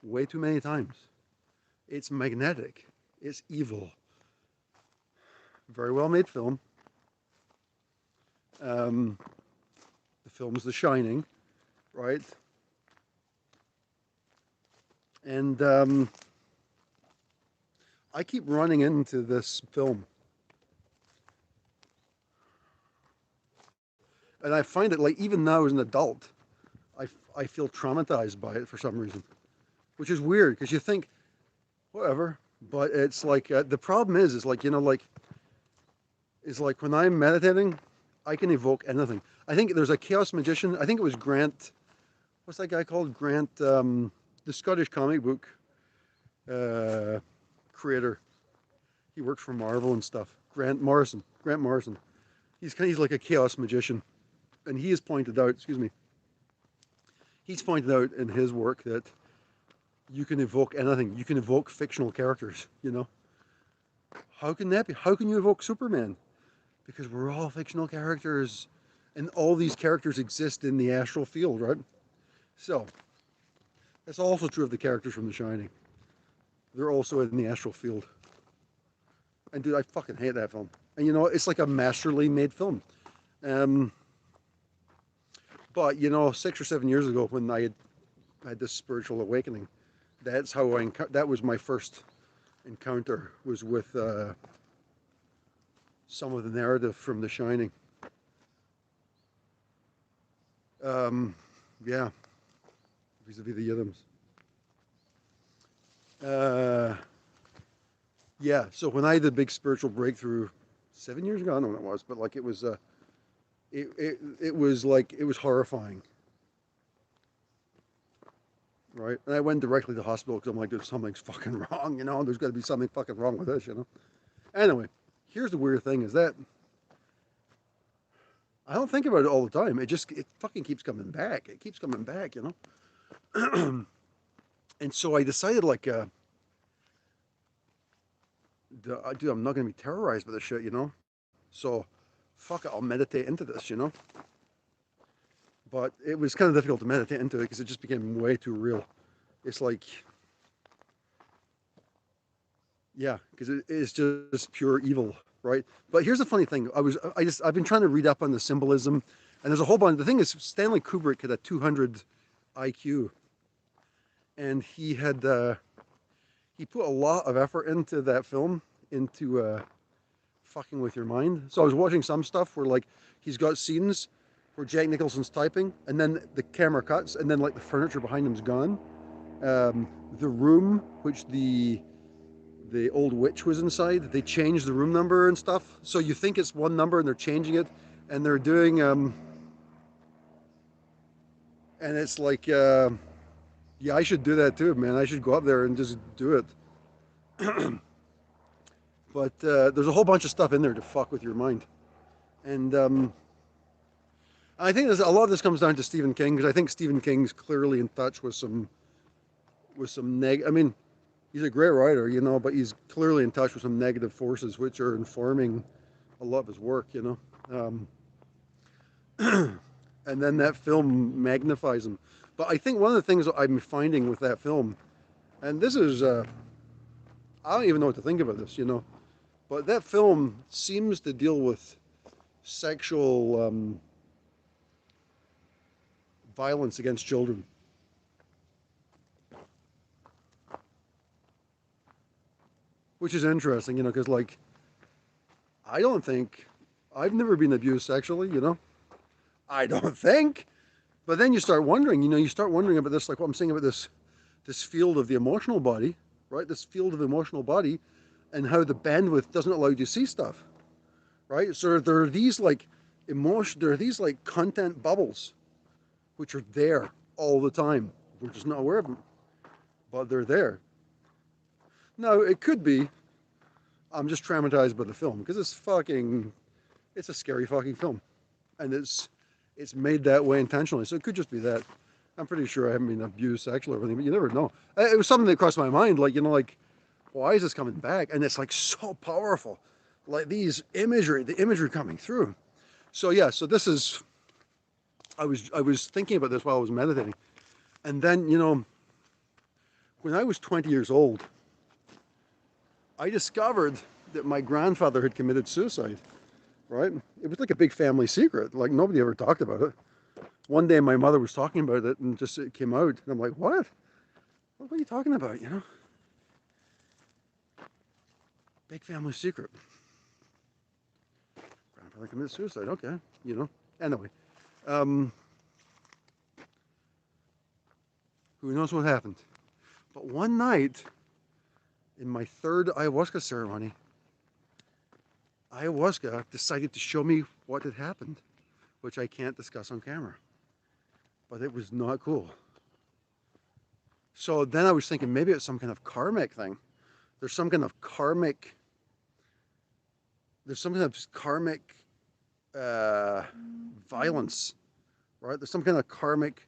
Way too many times. It's magnetic. It's evil. Very well made film. The film's The Shining, right? And I keep running into this film. And I find it like even now as an adult, I feel traumatized by it for some reason, which is weird because you think whatever, but it's like the problem is like like is like when I'm meditating, I can evoke anything. I think there's a chaos magician. I think it was Grant. What's that guy called? Grant, the Scottish comic book uh, creator. He works for Marvel and stuff. Grant Morrison. Grant Morrison. He's like a chaos magician, and he has pointed out. Excuse me. He's pointed out in his work that you can evoke anything. You can evoke fictional characters. How can that be? How can you evoke Superman? Because we're all fictional characters, and all these characters exist in the astral field, right? So that's also true of the characters from The Shining. They're also in the astral field. And dude, I fucking hate that film. And it's like a masterly made film. Um, but 6 or 7 years ago, when I had this spiritual awakening, that's how that was my first encounter, was with some of the narrative from The Shining. Yeah, vis-a-vis the Yiddims. Yeah, so when I had the big spiritual breakthrough 7 years ago, I don't know when it was, but like it was it was horrifying, right? And I went directly to the hospital because I'm like, there's something's fucking wrong, there's got to be something fucking wrong with this. Anyway, here's the weird thing is that I don't think about it all the time. It fucking keeps coming back. It keeps coming back. And so I decided like dude, I'm not gonna be terrorized by this shit. So fuck it, I'll meditate into this. But it was kind of difficult to meditate into it because it just became way too real. It's like, yeah, because it's just pure evil, right? But here's the funny thing: I've been trying to read up on the symbolism, and there's a whole bunch. The thing is, Stanley Kubrick had a 200 IQ, and he put a lot of effort into that film, into fucking with your mind. So I was watching some stuff where like he's got scenes where Jack Nicholson's typing, and then the camera cuts, and then like the furniture behind him's gone. The room which the old witch was inside, they changed the room number and stuff. So you think it's one number, and they're changing it, and they're doing and it's like yeah, I should do that too, man. I should go up there and just do it. But there's a whole bunch of stuff in there to fuck with your mind, and I think a lot of this comes down to Stephen King, because I think Stephen King's clearly in touch with some I mean, he's a great writer, but he's clearly in touch with some negative forces which are informing a lot of his work. And then that film magnifies him. But I think one of the things that I'm finding with that film, and this is, I don't even know what to think about this, but that film seems to deal with sexual violence against children. Which is interesting, because like I don't think I've never been abused sexually. I don't think. But then you start wondering, you start wondering about this, like what I'm saying about this field of the emotional body, right? This field of the emotional body, and how the bandwidth doesn't allow you to see stuff, right? So there are these like there are these like content bubbles, which are there all the time. We're just not aware of them, but they're there. Now it could be I'm just traumatized by the film because it's a scary fucking film, and it's made that way intentionally. So it could just be that. I'm pretty sure I haven't been abused sexually or anything, but you never know. It was something that crossed my mind, like like why is this coming back? And it's like so powerful, like the imagery coming through. So yeah, so this is I was thinking about this while I was meditating, and then when I was 20 years old, I discovered that my grandfather had committed suicide. Right? It was like a big family secret. Like nobody ever talked about it. One day my mother was talking about it, and just it came out, and I'm like, what? What are you talking about? Big family secret. Grandfather committed suicide. Okay. Anyway, Um, who knows what happened? But one night, in my third ayahuasca ceremony, ayahuasca decided to show me what had happened, which I can't discuss on camera. But it was not cool. So then I was thinking maybe it's some kind of karmic thing. There's some kind of karmic. There's some kind of karmic violence, right? There's some kind of karmic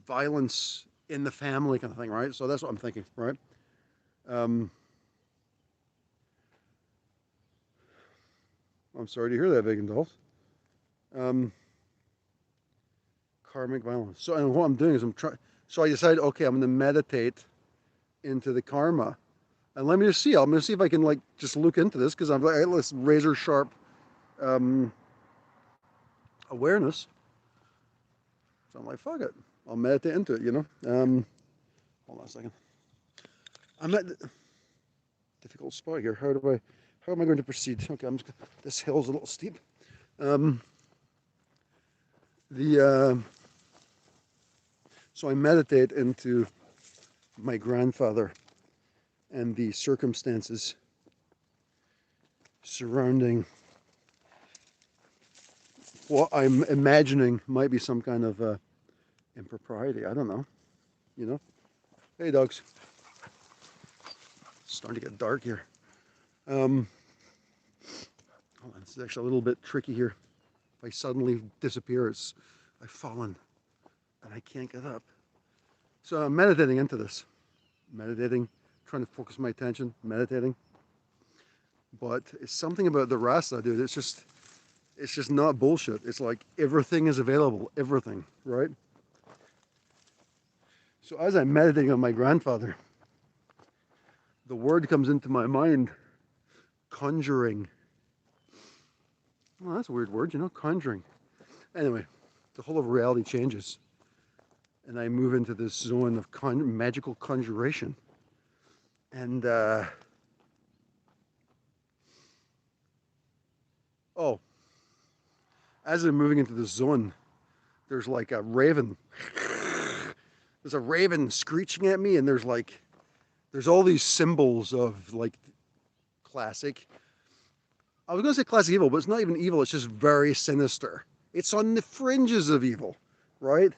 violence in the family kind of thing, right? So that's what I'm thinking, right? I'm sorry to hear that, Big and Dolph. Karmic violence. So, and what I'm doing is I'm trying. So I decided, okay, I'm going to meditate into the karma, and let me just see. I'm going to see if I can like just look into this because I'm like, let's razor sharp um, awareness. So I'm like, fuck it, I'll meditate into it. You know. Hold on a second. I'm at the difficult spot here. How am I going to proceed? Okay, this hill's a little steep. The So I meditate into my grandfather and the circumstances surrounding what I'm imagining might be some kind of impropriety. I don't know. You know? Hey, dogs. It's starting to get dark here. Hold on, this is actually a little bit tricky here. If I suddenly disappear, I've fallen and I can't get up. So I'm meditating into this. Meditating, trying to focus my attention, meditating. But it's something about the RASA, dude. It's just not bullshit. It's like everything is available, everything, right? So as I'm meditating on my grandfather, the word comes into my mind, conjuring. Well, that's a weird word, you know, conjuring. Anyway, the whole of reality changes. And I move into this zone of magical conjuration. And, oh, as I'm moving into this zone, there's like a raven. There's a raven screeching at me, and there's all these symbols of like classic. I was going to say classic evil, but it's not even evil. It's just very sinister. It's on the fringes of evil, right?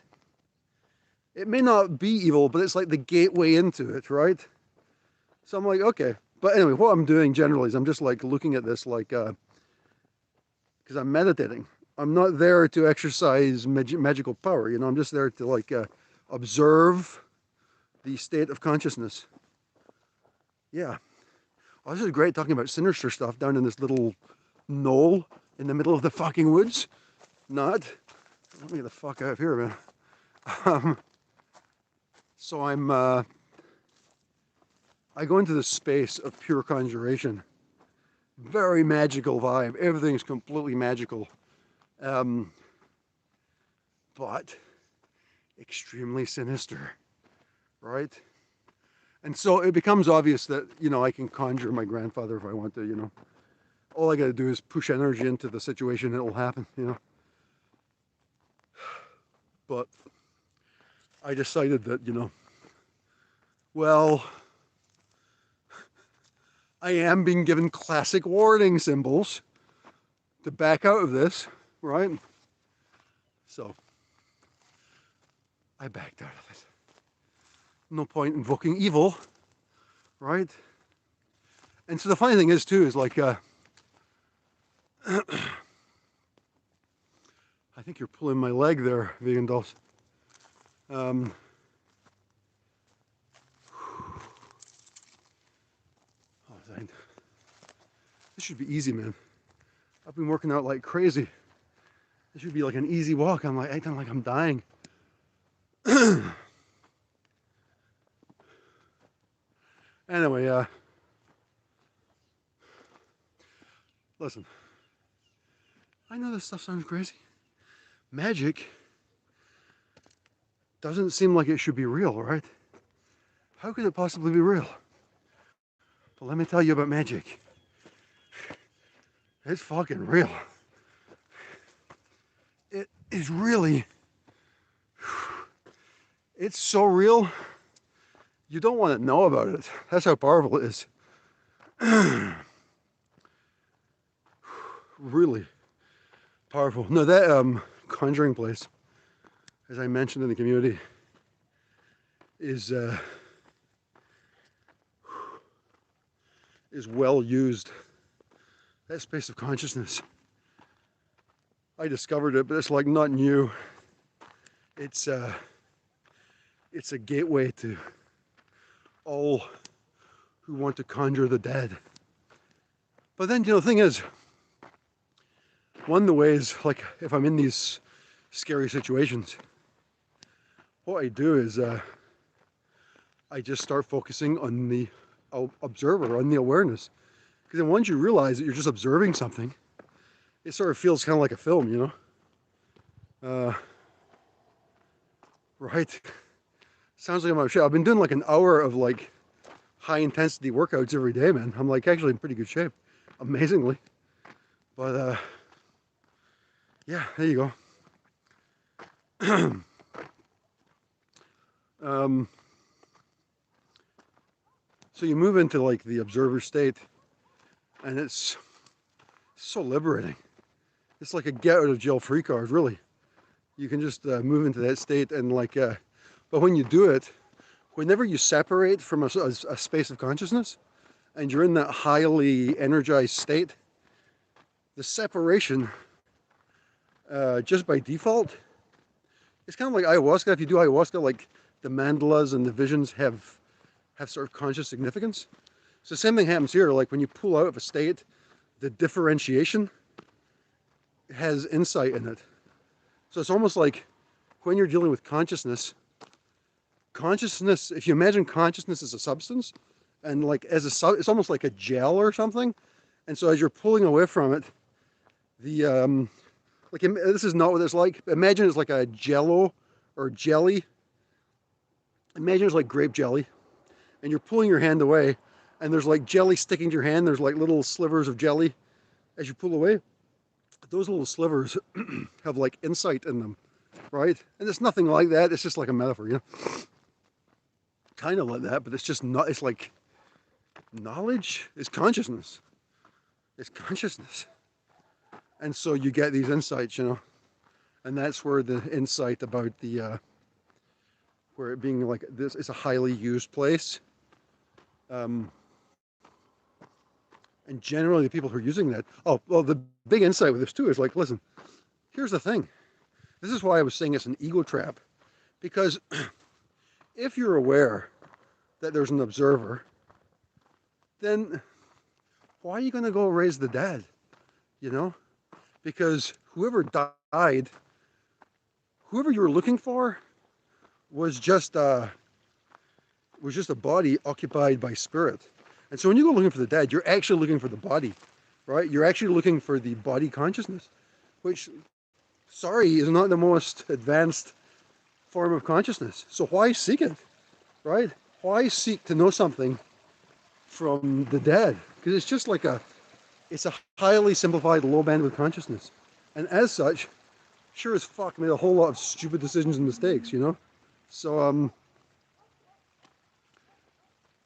It may not be evil, but it's like the gateway into it, right? So I'm like, okay. But anyway, what I'm doing generally is I'm just like looking at this like, because I'm meditating. I'm not there to exercise magical power, you know, I'm just there to like observe the state of consciousness. Yeah. Oh, this is great talking about sinister stuff down in this little knoll in the middle of the fucking woods. Not. Let me get the fuck out of here, man. So I go into this space of pure conjuration. Very magical vibe. Everything's completely magical. But extremely sinister, right? And so it becomes obvious that, you know, I can conjure my grandfather if I want to, you know. All I got to do is push energy into the situation and it'll happen, you know. But I decided that, you know, well, I am being given classic warning symbols to back out of this, right? So I backed out of it. No point invoking evil, right? And so the funny thing is too, is like, I think you're pulling my leg there, Vegan Dolls. This should be easy, man. I've been working out like crazy. This should be like an easy walk. I'm like acting like I'm dying. Anyway, listen. I know this stuff sounds crazy. Magic doesn't seem like it should be real, right? How could it possibly be real? But let me tell you about magic. It's fucking real. is really, it's so real. You don't want to know about it. That's how powerful it is. Really powerful. No, that conjuring place, as I mentioned in the community, is well used. That space of consciousness. I discovered it, but it's like not new. It's a gateway to all who want to conjure the dead. But then, the thing is, one of the ways, like if I'm in these scary situations, what I do is I just start focusing on the observer, on the awareness. Because then once you realize that you're just observing something, it sort of feels kind of like a film, right? Sounds like I'm out of shape. I've been doing like an hour of like high intensity workouts every day, man. I'm like actually in pretty good shape, amazingly. But yeah, there you go. So you move into like the observer state, and it's so liberating. It's like a get out of jail free card, really. You can just move into that state, and like, but when you do it, whenever you separate from a space of consciousness, and you're in that highly energized state, the separation, just by default, it's kind of like ayahuasca. If you do ayahuasca, like the mandalas and the visions have sort of conscious significance. So the same thing happens here. Like when you pull out of a state, the differentiation has insight in it. So it's almost like when you're dealing with consciousness, if you imagine consciousness as a substance, and like it's almost like a gel or something. And so as you're pulling away from it, the like this is not what it's like. Imagine it's like a jello or jelly. Imagine it's like grape jelly, and you're pulling your hand away, and there's like jelly sticking to your hand. There's like little slivers of jelly as you pull away. Those little slivers have like insight in them, right? And it's nothing like that. It's just like a metaphor, kind of like that, but it's just not. It's like knowledge is consciousness. It's consciousness, and so you get these insights, and that's where the insight about the where it being like this is a highly used place. And generally the people who are using that, oh, well, the big insight with this too is like, listen, here's the thing. This is why I was saying it's an ego trap. Because if you're aware that there's an observer, then why are you going to go raise the dead? Because whoever died, whoever you were looking for was just a body occupied by spirit. And so when you go looking for the dead, you're actually looking for the body, right? You're actually looking for the body consciousness, which, sorry, is not the most advanced form of consciousness. So why seek it, right? Why seek to know something from the dead? Because it's just like it's a highly simplified low bandwidth consciousness. And as such, sure as fuck made a whole lot of stupid decisions and mistakes, So,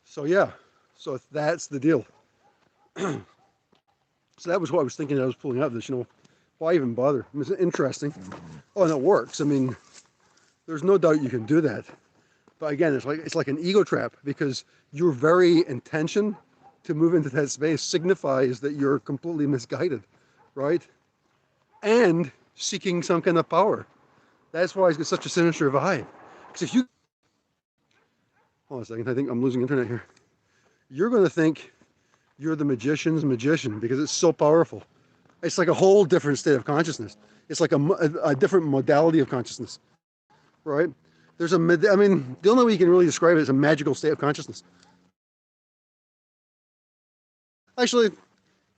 so yeah, so that's the deal. So that was what I was thinking. I was pulling out this, why even bother? I mean, it's interesting. Oh, and it works. I mean, there's no doubt you can do that. But again, it's like an ego trap, because your very intention to move into that space signifies that you're completely misguided, right? And seeking some kind of power. That's why it's got such a sinister vibe. Because if you, hold on a second, I think I'm losing internet here. You're going to think you're the magician's magician because it's so powerful. It's like a whole different state of consciousness. It's like a different modality of consciousness, right? I mean, the only way you can really describe it is a magical state of consciousness. Actually,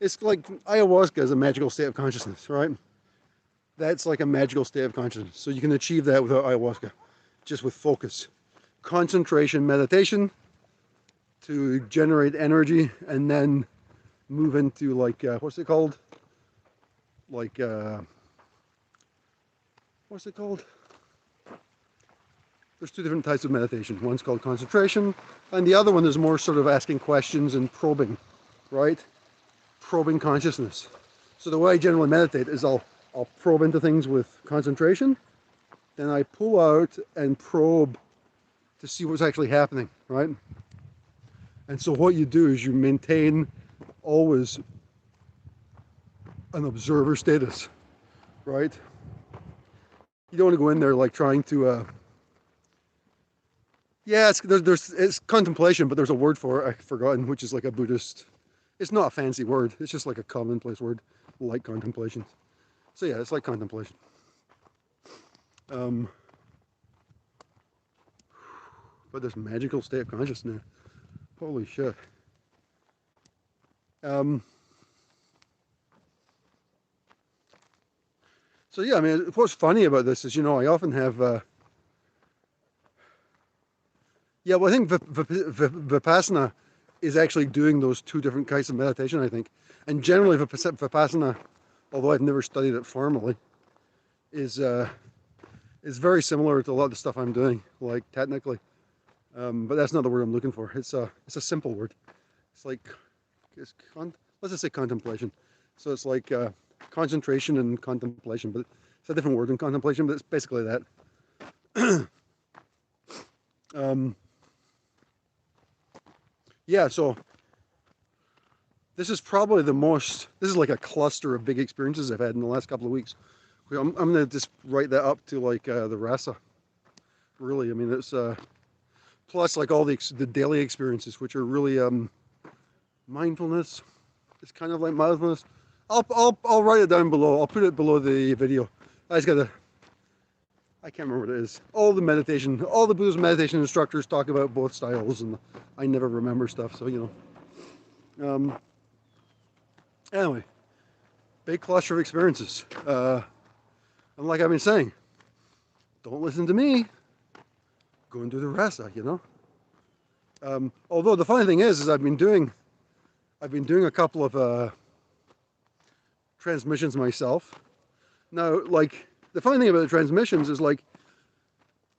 it's like ayahuasca is a magical state of consciousness, right? That's like a magical state of consciousness. So you can achieve that without ayahuasca, just with focus, concentration, meditation to generate energy, and then move into like, what's it called? Like what's it called? There's two different types of meditation. One's called concentration, and the other one is more sort of asking questions and probing, right? Probing consciousness. So the way I generally meditate is I'll probe into things with concentration, then I pull out and probe to see what's actually happening, right? And so what you do is you maintain always an observer status, right? You don't want to go in there like trying to, yeah, it's contemplation, but there's a word for it, I've forgotten, which is like a Buddhist, it's not a fancy word, it's just like a commonplace word, like contemplation. So yeah, it's like contemplation. But this magical state of consciousness, holy shit. So yeah, I mean, what's funny about this is, you know, I often have, yeah, well, I think Vipassana is actually doing those two different kinds of meditation, I think. And generally Vipassana, although I've never studied it formally, is very similar to a lot of the stuff I'm doing, like technically. But that's not the word I'm looking for. It's a simple word. It's like, let's just say contemplation. So it's like concentration and contemplation, but it's a different word than contemplation, but it's basically that. Yeah, so this is probably this is like a cluster of big experiences I've had in the last couple of weeks. I'm going to just write that up to like the RASA. Really, I mean, it's plus like all the daily experiences, which are really mindfulness. It's kind of like mindfulness. I'll write it down below. I'll put it below the video. I can't remember what it is. All the Buddhist meditation instructors talk about both styles, and I never remember stuff, so you know. Anyway, big cluster of experiences. And like I've been saying, don't listen to me. Go and do the RASA, you know. Although the funny thing is I've been doing a couple of transmissions myself. Now, like, the funny thing about the transmissions is like,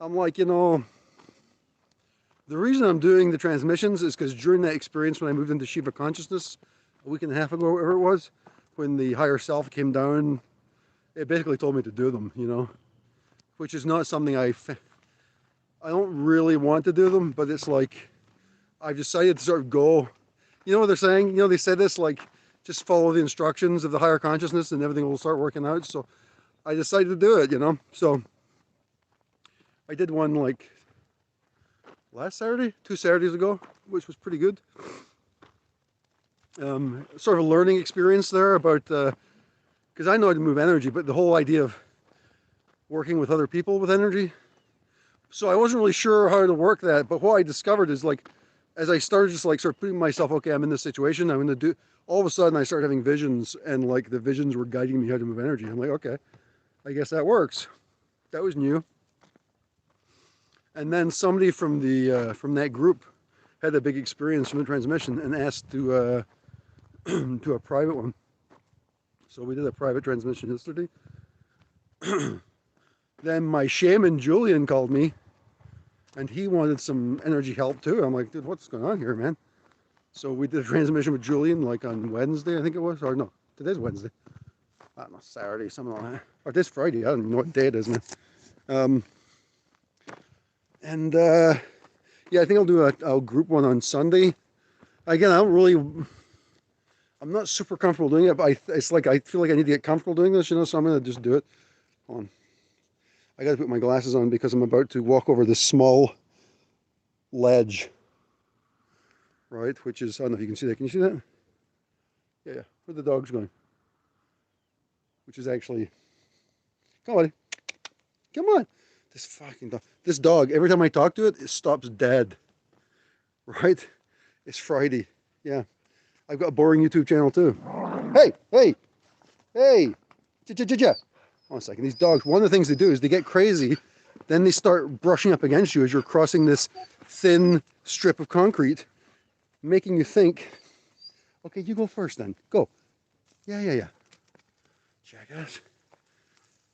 I'm like, you know, the reason I'm doing the transmissions is because during that experience when I moved into Shiva consciousness a week and a half ago, whatever it was, when the higher self came down, it basically told me to do them, you know, which is not something I don't really want to do them, but it's like, I've decided to sort of go, you know what they're saying? You know, they say this, like, just follow the instructions of the higher consciousness and everything will start working out. So I decided to do it, you know. So I did one like last Saturday, 2 Saturdays ago, which was pretty good. Sort of a learning experience there about, because I know how to move energy, but the whole idea of working with other people with energy. So I wasn't really sure how to work that, but what I discovered is like, as I started just like sort of putting myself, okay, I'm in this situation, I'm going to do, all of a sudden I started having visions, and like the visions were guiding me how to move energy. I'm like, okay, I guess that works. That was new. And then somebody from that group had a big experience from the transmission and asked to to a private one. So we did a private transmission yesterday. Then my shaman Julian called me, and he wanted some energy help too. I'm like, dude, what's going on here, man? So we did a transmission with Julian like on Wednesday, I think it was, or no, today's Wednesday. I don't know, Saturday, something like that. Or this Friday, I don't even know what day it is, man. Yeah, I think I'll do a group one on Sunday. Again, I'm not super comfortable doing it, but it's like I feel like I need to get comfortable doing this, you know, so I'm going to just do it. Hold on. I got to put my glasses on because I'm about to walk over this small ledge, right, which is, I don't know if you can see that. Can you see that? Yeah, where the dog's going. Which is actually, come on, come on. This fucking dog. This dog, every time I talk to it, it stops dead. Right? It's Friday. Yeah. I've got a boring YouTube channel too. Hey, hey, hey. One second. These dogs, one of the things they do is they get crazy. Then they start brushing up against you as you're crossing this thin strip of concrete, making you think, okay, you go first then. Go. Yeah. Jackass.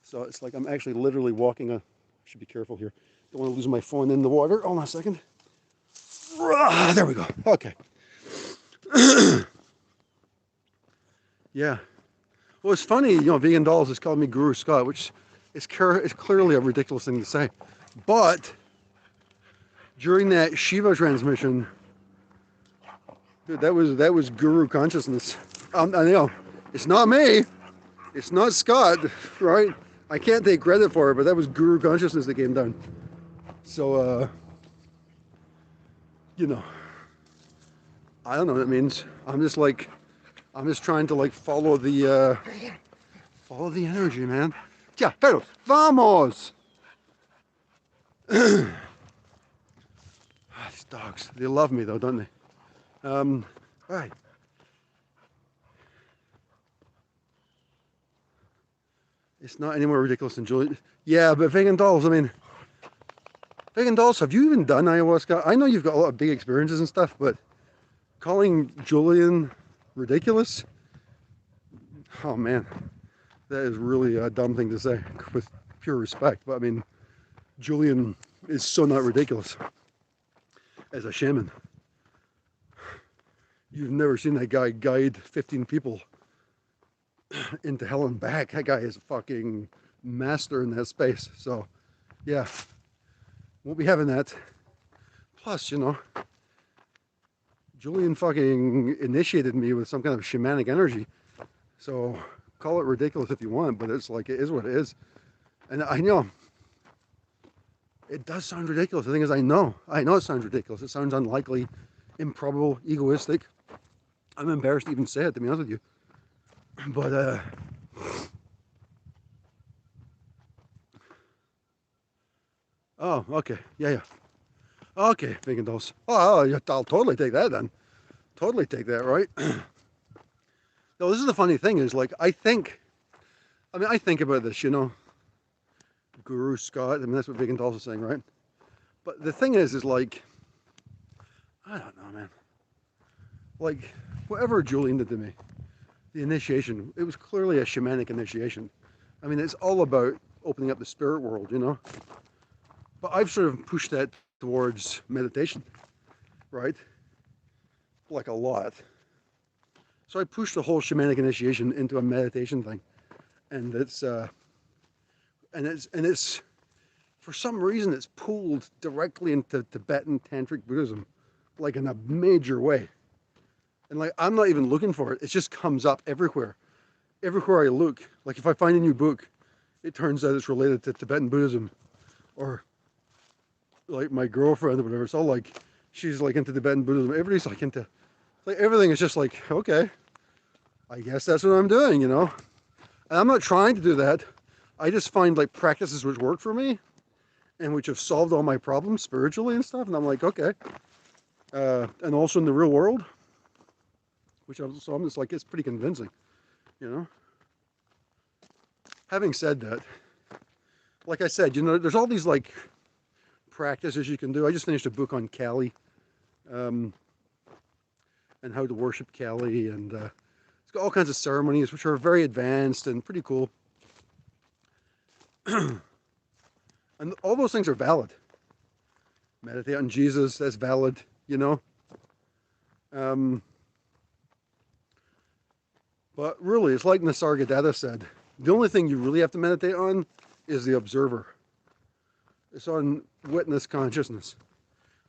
So it's like I'm actually literally walking I should be careful here. Don't want to lose my phone in the water. Hold on a second. There we go. Okay. Yeah. Well, it's funny, Vegan Dolls is calling me Guru Scott, which is clearly a ridiculous thing to say. But during that Shiva transmission, dude, that was Guru consciousness. I know it's not me, it's not Scott, right? I can't take credit for it, but that was Guru consciousness that came down. So, I don't know what it means. I'm just trying to like follow the energy, man. Yeah, pero vamos. These dogs, they love me though, don't they? All right. It's not any more ridiculous than Julian. Yeah, but Vegan Dolls, I mean, Vegan Dolls, have you even done ayahuasca? I know you've got a lot of big experiences and stuff, but calling Julian ridiculous? Oh man, that is really a dumb thing to say with pure respect. But I mean, Julian is so not ridiculous as a shaman. You've never seen that guy guide 15 people into hell and back. That guy is a fucking master in that space. So, yeah, won't be having that. Plus, Julian fucking initiated me with some kind of shamanic energy. So, call it ridiculous if you want, but it's like, it is what it is. And I know it does sound ridiculous. The thing is, I know it sounds ridiculous. It sounds unlikely, improbable, egoistic. I'm embarrassed to even say it, to be honest with you. But, oh, okay. Yeah. Okay, Vegan Dolls. Oh, I'll totally take that then. Totally take that, right? No, this is the funny thing is, like, I think about this, Guru Scott. I mean, that's what Vegan Dolls is saying, right? But the thing is like, I don't know, man. Like, whatever Julian did to me, the initiation, it was clearly a shamanic initiation. I mean, it's all about opening up the spirit world, But I've sort of pushed that towards meditation, right? Like a lot. So I pushed the whole shamanic initiation into a meditation thing. And it's for some reason it's pulled directly into Tibetan tantric Buddhism, like in a major way. And like, I'm not even looking for it. It just comes up everywhere. Everywhere I look. Like if I find a new book, it turns out it's related to Tibetan Buddhism. Or like my girlfriend or whatever, it's all like, she's like into Tibetan Buddhism. Everybody's like into, like everything is just like, okay, I guess that's what I'm doing, And I'm not trying to do that. I just find like practices which work for me and which have solved all my problems spiritually and stuff. And I'm like, okay. And also in the real world, so I'm just like, it's pretty convincing, Having said that, like I said, there's all these like practices you can do. I just finished a book on Kali, and how to worship Kali, and it's got all kinds of ceremonies which are very advanced and pretty cool. And all those things are valid. Meditate on Jesus, that's valid, But really, it's like Nisargadatta said, the only thing you really have to meditate on is the observer. It's on witness consciousness,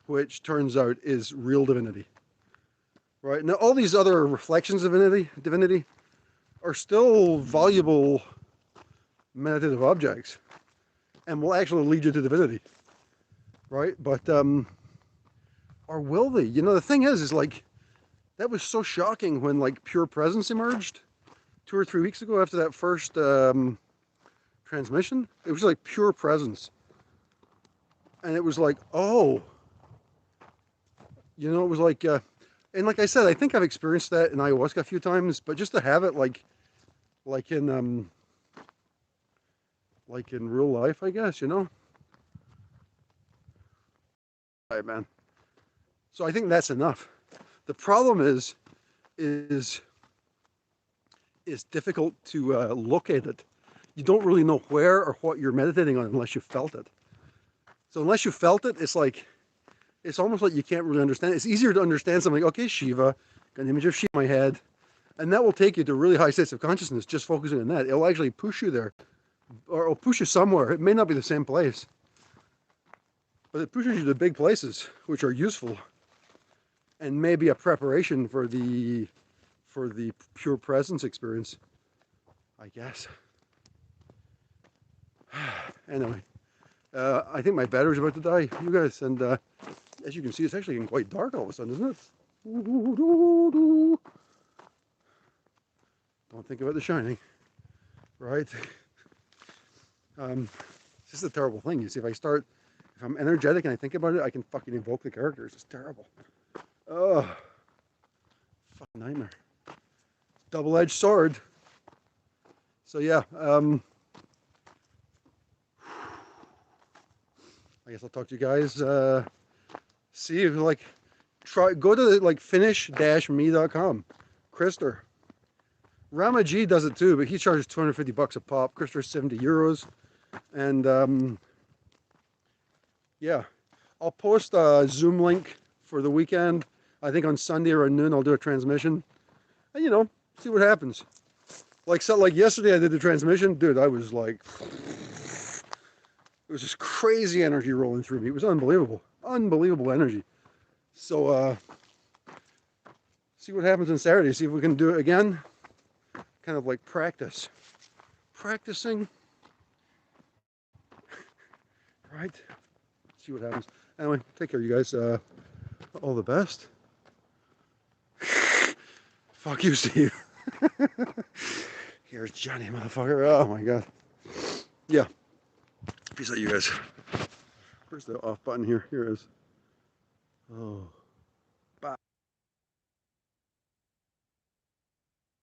which turns out is real divinity. Right? Now, all these other reflections of divinity are still valuable meditative objects and will actually lead you to divinity. Right? But, or will they? The thing is like, that was so shocking when like pure presence emerged 2 or 3 weeks ago after that first transmission. It was like pure presence. And it was like, oh, it was like, and like I said, I think I've experienced that in ayahuasca a few times, but just to have it like in real life, I guess, All right, man. So I think that's enough. The problem is difficult to look at it. you don't really know where or what you're meditating on unless you felt it. So unless you felt it, it's like, it's almost like you can't really understand it. It's easier to understand something like, okay, Shiva, got an image of Shiva in my head, and that will take you to really high states of consciousness, just focusing on that. It'll actually push you there, or it'll push you somewhere. It may not be the same place, but it pushes you to big places, which are useful, and maybe a preparation for the pure presence experience, I guess. Anyway, I think my battery's about to die, you guys, and as you can see, it's actually getting quite dark all of a sudden, isn't it? Don't think about The Shining, right? It's just a terrible thing. You see, if I'm energetic and I think about it, I can fucking invoke the characters. It's terrible. Oh, fucking nightmare. Double-edged sword. So yeah, I guess I'll talk to you guys. See if like go to like finish-me.com. Krister. Rama G does it too, but he charges 250 bucks a pop. Krister's 70 euros. And yeah, I'll post a Zoom link for the weekend. I think on Sunday around noon I'll do a transmission. And you know, see what happens. Like yesterday I did the transmission, dude, I was like, it was just crazy energy rolling through me. It was unbelievable. Unbelievable energy. So see what happens on Saturday. See if we can do it again. Kind of like practicing, right? See what happens. Anyway, take care, you guys. All the best. Fuck you, Steve. Here's Johnny, motherfucker. Oh my god. Yeah. Peace out, you guys. Where's the off button here? Here it is. Oh.